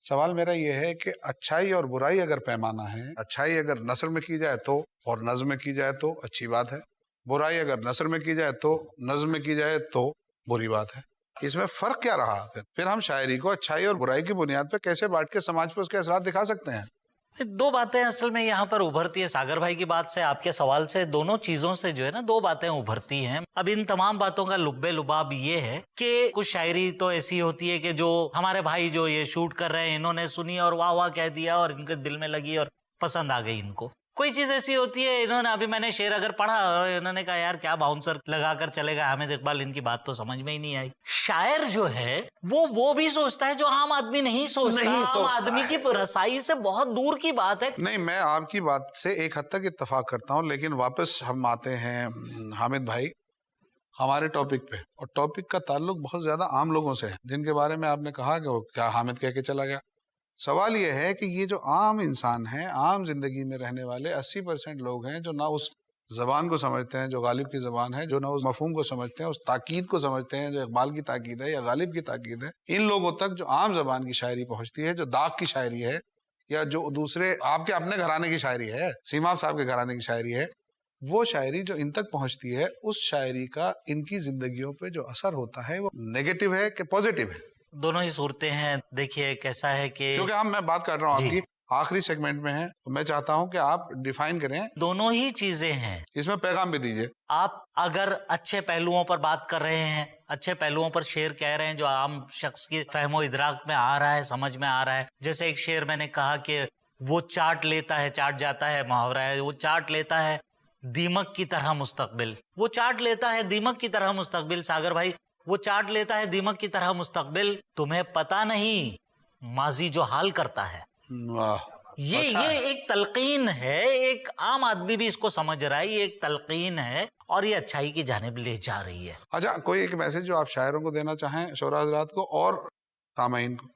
سوال میرا یہ ہے کہ اچھائی اور برائی اگر پیمانہ ہے، اچھائی اگر نثر میں کی جائے تو اور نظم میں کی جائے تو اچھی بات ہے، برائی اگر نثر میں کی جائے تو نظم میں کی جائے تو بری بات ہے. اس میں فرق کیا رہا؟ پھر ہم شاعری کو اچھائی اور برائی کی بنیاد پہ کیسے بانٹ کے سماج پہ اس کے اثرات دکھا سکتے ہیں؟
2 باتیں اصل میں یہاں پر ابھرتی ہے. ساگر بھائی کی بات سے، آپ کے سوال سے، دونوں چیزوں سے جو ہے نا 2 باتیں ابھرتی ہیں. اب ان تمام باتوں کا لب لباب یہ ہے کہ کچھ شاعری تو ایسی ہوتی ہے کہ جو ہمارے بھائی جو یہ شوٹ کر رہے ہیں انہوں نے سنی اور واہ واہ کہہ دیا اور ان کے دل میں لگی اور پسند آ گئی ان کو. کوئی چیز ایسی ہوتی ہے، انہوں نے ابھی میں نے شعر اگر پڑھا اور انہوں نے کہا یار کیا باؤنسر لگا کر چلے گا حامد اقبال، ان کی بات تو سمجھ میں ہی نہیں آئی. شاعر جو ہے وہ بھی سوچتا ہے جو عام آدمی نہیں سوچتا. عام آدمی کی رسائی سے بہت دور کی بات ہے.
نہیں، میں آپ کی بات سے ایک حد تک اتفاق کرتا ہوں، لیکن واپس ہم آتے ہیں حامد بھائی ہمارے ٹاپک پہ، اور ٹاپک کا تعلق بہت زیادہ عام لوگوں سے ہے جن کے بارے میں آپ نے کہا کہ وہ کیا حامد کہہ کے چلا گیا. سوال یہ ہے کہ یہ جو عام انسان ہیں، عام زندگی میں رہنے والے 80% لوگ ہیں جو نہ اس زبان کو سمجھتے ہیں جو غالب کی زبان ہے، جو نہ اس مفہوم کو سمجھتے ہیں، اس تاکید کو سمجھتے ہیں جو اقبال کی تاکید ہے یا غالب کی تاکید ہے. ان لوگوں تک جو عام زبان کی شاعری پہنچتی ہے، جو داغ کی شاعری ہے یا جو دوسرے آپ کے اپنے گھرانے کی شاعری ہے، سیماب صاحب کے گھرانے کی شاعری ہے، وہ شاعری جو ان تک پہنچتی ہے، اس شاعری کا ان کی زندگیوں پہ جو اثر ہوتا ہے وہ نیگیٹو ہے کہ پوزیٹو ہے؟
دونوں ہی صورتیں ہیں. دیکھیے کیسا ہے کہ
کیونکہ میں بات کر رہا ہوں آپ کی آخری سیگمنٹ میں ہیں تو میں چاہتا ہوں کہ آپ ڈیفائن کریں.
دونوں ہی چیزیں ہیں.
اس میں پیغام بھی دیجئے.
آپ اگر اچھے پہلوؤں پر بات کر رہے ہیں, اچھے پہلوؤں پر شعر کہہ رہے ہیں جو عام شخص کی فہم و ادراک میں آ رہا ہے, سمجھ میں آ رہا ہے, جیسے ایک شعر میں نے کہا کہ وہ چاٹ لیتا ہے, چاٹ جاتا ہے, محاورہ ہے, وہ چاٹ لیتا ہے دیمک کی طرح مستقبل, وہ چاٹ لیتا ہے دیمک کی طرح مستقبل. ساگر بھائی, وہ چاٹ لیتا ہے دیمک کی طرح مستقبل, تمہیں پتا نہیں ماضی جو حال کرتا ہے. یہ ایک تلقین ہے, ایک عام آدمی بھی اس کو سمجھ رہا ہے, یہ ایک تلقین ہے اور یہ اچھائی کی جانب لے جا رہی ہے.
اچھا, کوئی ایک میسج جو آپ شاعروں کو دینا چاہیں, شعراء حضرات کو اور سامعین کو؟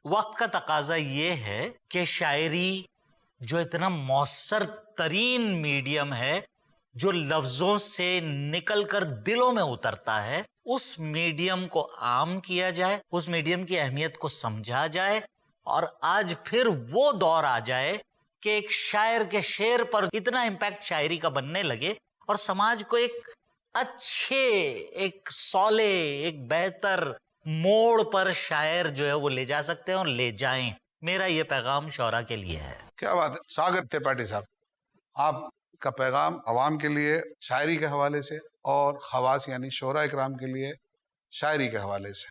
وقت کا تقاضا یہ ہے کہ شاعری جو اتنا مؤثر ترین میڈیم ہے, جو لفظوں سے نکل کر دلوں میں اترتا ہے, اس میڈیم کو عام کیا جائے, اس میڈیم کی اہمیت کو سمجھا جائے, اور آج پھر وہ دور آ جائے کہ ایک شاعر کے شعر پر اتنا امپیکٹ شاعری کا بننے لگے اور سماج کو ایک اچھے, ایک صالح, ایک بہتر موڑ پر شاعر جو ہے وہ لے جا سکتے ہیں اور لے جائیں. میرا یہ پیغام شعراء کے لیے ہے.
کیا بات ہے. ساگر ترپاٹھی صاحب, آپ کا پیغام عوام کے لیے شاعری کے حوالے سے اور خواص یعنی شعراء اکرام کے لیے شاعری کے حوالے سے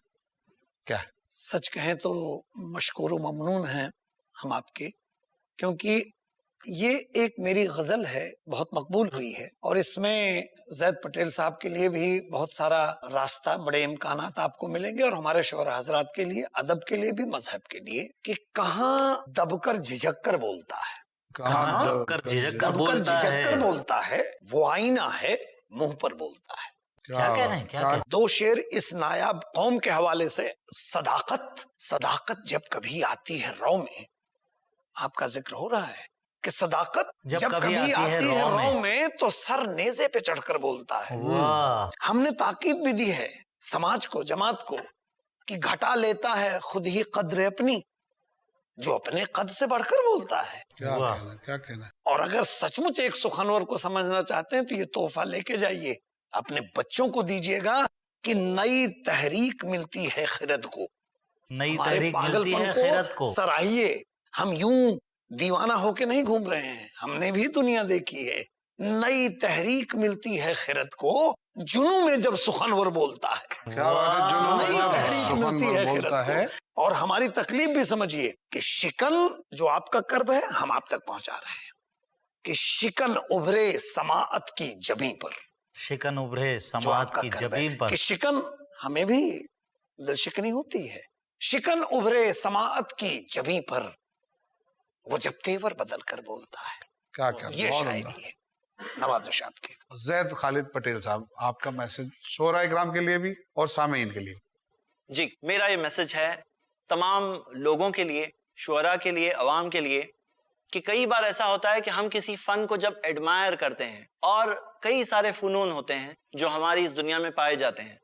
کیا ہے؟
سچ کہیں تو مشکور و ممنون ہیں ہم آپ کے, کیونکہ یہ ایک میری غزل ہے, بہت مقبول ہوئی ہے, اور اس میں زید پٹیل صاحب کے لیے بھی بہت سارا راستہ, بڑے امکانات آپ کو ملیں گے, اور ہمارے شعراء حضرات کے لیے, ادب کے لیے بھی, مذہب کے لیے, کہ کہاں دب کر جھجک کر بولتا ہے,
کہاں دب کر جھجک کر
بولتا ہے, وہ آئینہ ہے منہ پر بولتا ہے.
کیا کہہ رہے ہیں, کیا
دو شعر اس نایاب قوم کے حوالے سے. صداقت جب کبھی آتی ہے رو میں, آپ کا ذکر ہو رہا ہے کہ صداقت جب کبھی آتی ہے رو میں تو سر نیزے پہ چڑھ کر بولتا ہے. ہم نے تاکید بھی دی ہے سماج کو, جماعت کو, کہ گھٹا لیتا ہے خود ہی قدر اپنی جو اپنے قد سے بڑھ کر بولتا ہے.
کیا کہنا ہے.
اور اگر سچ مچ ایک سخنور کو سمجھنا چاہتے ہیں تو یہ تحفہ لے کے جائیے, اپنے بچوں کو دیجیے گا کہ نئی تحریک ملتی ہے خرد کو.
نئی تحریک ملتی ہے خرد کو.
سراہیے, ہم یوں دیوانہ ہو کے نہیں گھوم رہے ہیں, ہم نے بھی دنیا دیکھی ہے. نئی تحریک ملتی ہے خرد کو جنوں میں جب سخنور بولتا ہے.
کیا بات ہے, جنوں میں
نئی
جب
تحریک ملتی ہے
سخنور بولتا ہے.
اور ہماری تکلیف بھی سمجھیے کہ شکن جو آپ کا کرب ہے ہم آپ تک پہنچا رہے ہیں, کہ شکن ابھرے سماعت کی جبیں پر,
شکن ابھرے سماعت کی جبیں پر,
کہ شکن ہمیں بھی دل شکنی ہوتی ہے. شکن ابھرے سماعت کی جبیں پر وہ جب تیور بدل کر بولتا ہے.
کیا
یہ شاعری ہے. نوازش آپ کے.
زید خالد پٹیل صاحب, آپ کا میسج شعراء اکرام کے لیے بھی اور سامعین کے لیے.
جی, میرا یہ میسج ہے تمام لوگوں کے لیے, شعراء کے لیے, عوام کے لیے, کہ کئی بار ایسا ہوتا ہے کہ ہم کسی فن کو جب ایڈمائر کرتے ہیں, اور کئی سارے فنون ہوتے ہیں جو ہماری اس دنیا میں پائے جاتے ہیں,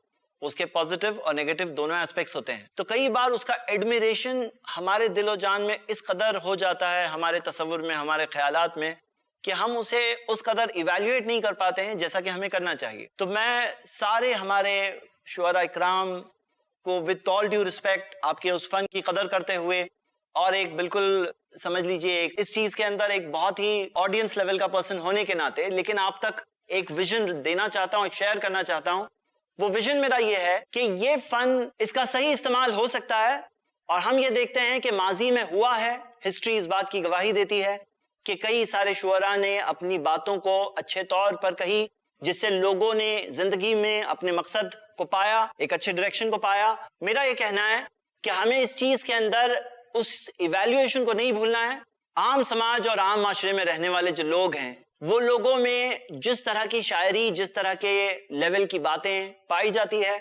اس کے پازیٹیو اور نیگیٹو دونوں ایسپیکٹس ہوتے ہیں, تو کئی بار اس کا ایڈمیریشن ہمارے دل و جان میں اس قدر ہو جاتا ہے, ہمارے تصور میں, ہمارے خیالات میں, کہ ہم اسے اس قدر ایویلیویٹ نہیں کر پاتے ہیں جیسا کہ ہمیں کرنا چاہیے. تو میں سارے ہمارے شعراء اکرام کو with all due respect آپ کے اس فن کی قدر کرتے ہوئے, اور ایک بالکل سمجھ لیجئے اس چیز کے اندر ایک بہت ہی آڈینس لیول کا پرسن ہونے کے ناطے, لیکن آپ تک ایک ویژن دینا چاہتا ہوں, ایک شیئر کرنا چاہتا ہوں. وہ ویژن میرا یہ ہے کہ یہ فن, اس کا صحیح استعمال ہو سکتا ہے, اور ہم یہ دیکھتے ہیں کہ ماضی میں ہوا ہے, ہسٹری اس بات کی گواہی دیتی ہے کہ کئی سارے شعراء نے اپنی باتوں کو اچھے طور پر کہی, جس سے لوگوں نے زندگی میں اپنے مقصد کو پایا, ایک اچھے ڈائریکشن کو پایا. میرا یہ کہنا ہے کہ ہمیں اس چیز کے اندر اس ایویلیویشن کو نہیں بھولنا ہے. عام سماج اور عام معاشرے میں رہنے والے جو لوگ ہیں, وہ لوگوں میں جس طرح کی شاعری, جس طرح کے لیول کی باتیں پائی جاتی ہے,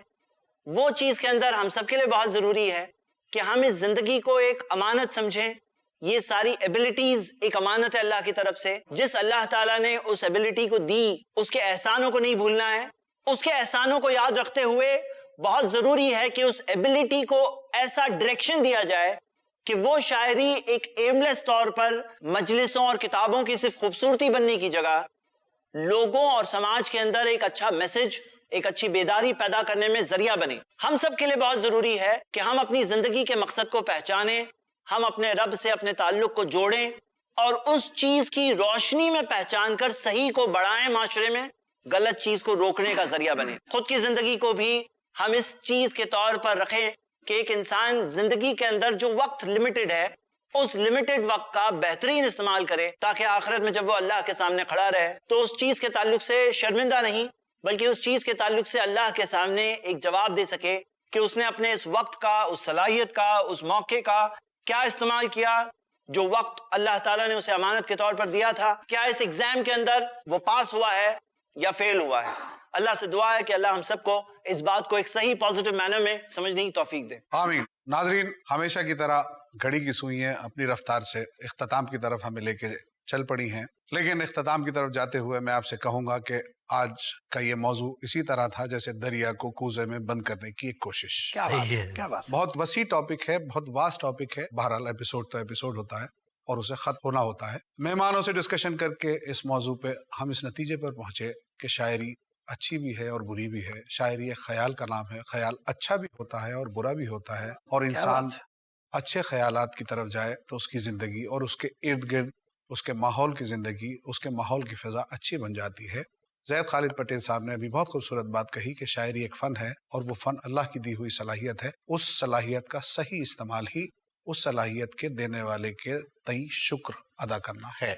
وہ چیز کے اندر ہم سب کے لیے بہت ضروری ہے کہ ہم اس زندگی کو ایک امانت سمجھیں. یہ ساری ایبلٹیز ایک امانت ہے اللہ کی طرف سے, جس اللہ تعالیٰ نے اس ایبلٹی کو دی, اس کے احسانوں کو نہیں بھولنا ہے. اس کے احسانوں کو یاد رکھتے ہوئے بہت ضروری ہے کہ اس ایبلٹی کو ایسا ڈائریکشن دیا جائے کہ وہ شاعری ایک ایملیس طور پر مجلسوں اور کتابوں کی صرف خوبصورتی بننے کی جگہ لوگوں اور سماج کے اندر ایک اچھا میسج, ایک اچھی بیداری پیدا کرنے میں ذریعہ بنے. ہم سب کے لیے بہت ضروری ہے کہ ہم اپنی زندگی کے مقصد کو پہچانیں, ہم اپنے رب سے اپنے تعلق کو جوڑیں اور اس چیز کی روشنی میں پہچان کر صحیح کو بڑھائیں، معاشرے میں غلط چیز کو روکنے کا ذریعہ بنے. خود کی زندگی کو بھی ہم اس چیز کے طور پر رکھیں کہ ایک انسان زندگی کے اندر جو وقت لمیٹڈ ہے اس لمیٹڈ وقت کا بہترین استعمال کرے تاکہ آخرت میں جب وہ اللہ کے سامنے کھڑا رہے تو اس چیز کے تعلق سے شرمندہ نہیں بلکہ اس چیز کے تعلق سے اللہ کے سامنے ایک جواب دے سکے کہ اس نے اپنے اس وقت کا، اس صلاحیت کا، اس موقع کا کیا استعمال کیا جو وقت اللہ تعالیٰ نے اسے امانت کے طور پر دیا تھا. کیا اس ایگزام کے اندر وہ پاس ہوا ہے یا فیل ہوا ہے. اللہ سے دعا ہے کہ اللہ ہم سب کو اس بات کو ایک صحیح پازیٹیو مینر میں سمجھنے کی توفیق دے.
آمین. ناظرین، ہمیشہ کی طرح گھڑی کی سوئیاں اپنی رفتار سے اختتام کی طرف ہمیں لے کے چل پڑی ہیں، لیکن اختتام کی طرف جاتے ہوئے میں آپ سے کہوں گا کہ آج کا یہ موضوع اسی طرح تھا جیسے دریا کو کوزے میں بند کرنے کی ایک کوشش.
کیا بات.
بہت وسیع ٹاپک ہے، بہت واسٹ ٹاپک ہے. بہرحال ایپیسوڈ تو ایپیسوڈ ہوتا ہے اور اسے ختم ہونا ہوتا ہے. مہمانوں سے ڈسکشن کر کے اس موضوع پہ ہم اس نتیجے پر پہنچے کہ شاعری اچھی بھی ہے اور بری بھی ہے. شاعری ایک خیال کا نام ہے. خیال اچھا بھی ہوتا ہے اور برا بھی ہوتا ہے، اور انسان اچھے خیالات کی طرف جائے تو اس کی زندگی اور اس کے ارد گرد اس کے ماحول کی زندگی، اس کے ماحول کی فضا اچھی بن جاتی ہے. زید خالد پٹیل صاحب نے ابھی بہت خوبصورت بات کہی کہ شاعری ایک فن ہے اور وہ فن اللہ کی دی ہوئی صلاحیت ہے. اس صلاحیت کا صحیح استعمال ہی اس صلاحیت کے دینے والے کے تئیں شکر ادا کرنا ہے.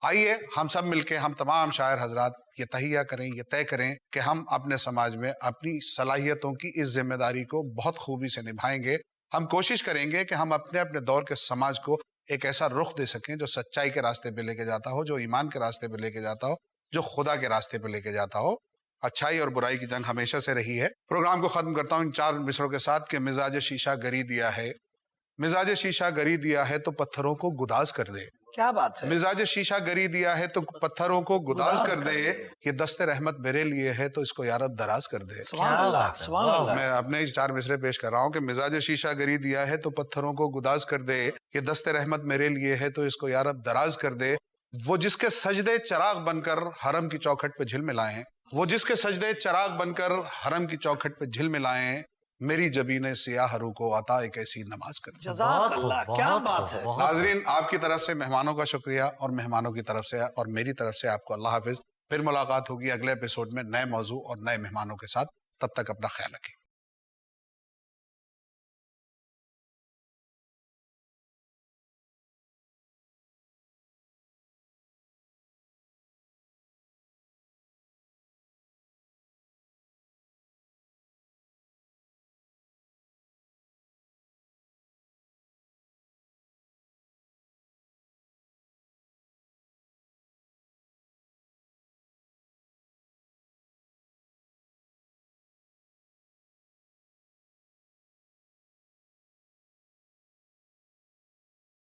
آئیے ہم سب مل کے، ہم تمام شاعر حضرات یہ تہیہ کریں، یہ طے کریں کہ ہم اپنے سماج میں اپنی صلاحیتوں کی اس ذمہ داری کو بہت خوبی سے نبھائیں گے. ہم کوشش کریں گے کہ ہم اپنے اپنے دور کے سماج کو ایک ایسا رخ دے سکیں جو سچائی کے راستے پہ لے کے جاتا ہو، جو ایمان کے راستے پہ لے کے جاتا ہو، جو خدا کے راستے پہ لے کے جاتا ہو. اچھائی اور برائی کی جنگ ہمیشہ سے رہی ہے. پروگرام کو ختم کرتا ہوں ان 4 مصروں کے ساتھ کہ مزاج شیشہ گری دیا ہے، مزاج شیشہ گری دیا ہے تو پتھروں کو گداز کر دے.
کیا بات ہے.
مزاج شیشہ گری دیا ہے تو پتھروں کو گداز کر دے. یہ دست رحمت میرے لیے ہے تو اس کو یا رب دراز کر دے.
سبحان اللہ، سبحان اللہ.
میں اپنے 4 مصرے پیش کر رہا ہوں کہ مزاج شیشہ گری دیا ہے تو پتھروں کو گداز کر دے. یہ دست رحمت میرے لیے ہے تو اس کو یا رب دراز کر دے. وہ جس کے سجدے چراغ بن کر حرم کی چوکھٹ پہ جھلملائیں، وہ جس کے سجدے چراغ بن کر حرم کی چوکھٹ پہ جھلملائیں، میری جبین سیاہ رو کو عطا ایک ایسی نماز کر.
جزاک اللہ، کیا بات ہے.
ناظرین، آپ کی طرف سے مہمانوں کا شکریہ اور مہمانوں کی طرف سے اور میری طرف سے آپ کو اللہ حافظ. پھر ملاقات ہوگی اگلے ایپیسوڈ میں نئے موضوع اور نئے مہمانوں کے ساتھ. تب تک اپنا خیال رکھیں.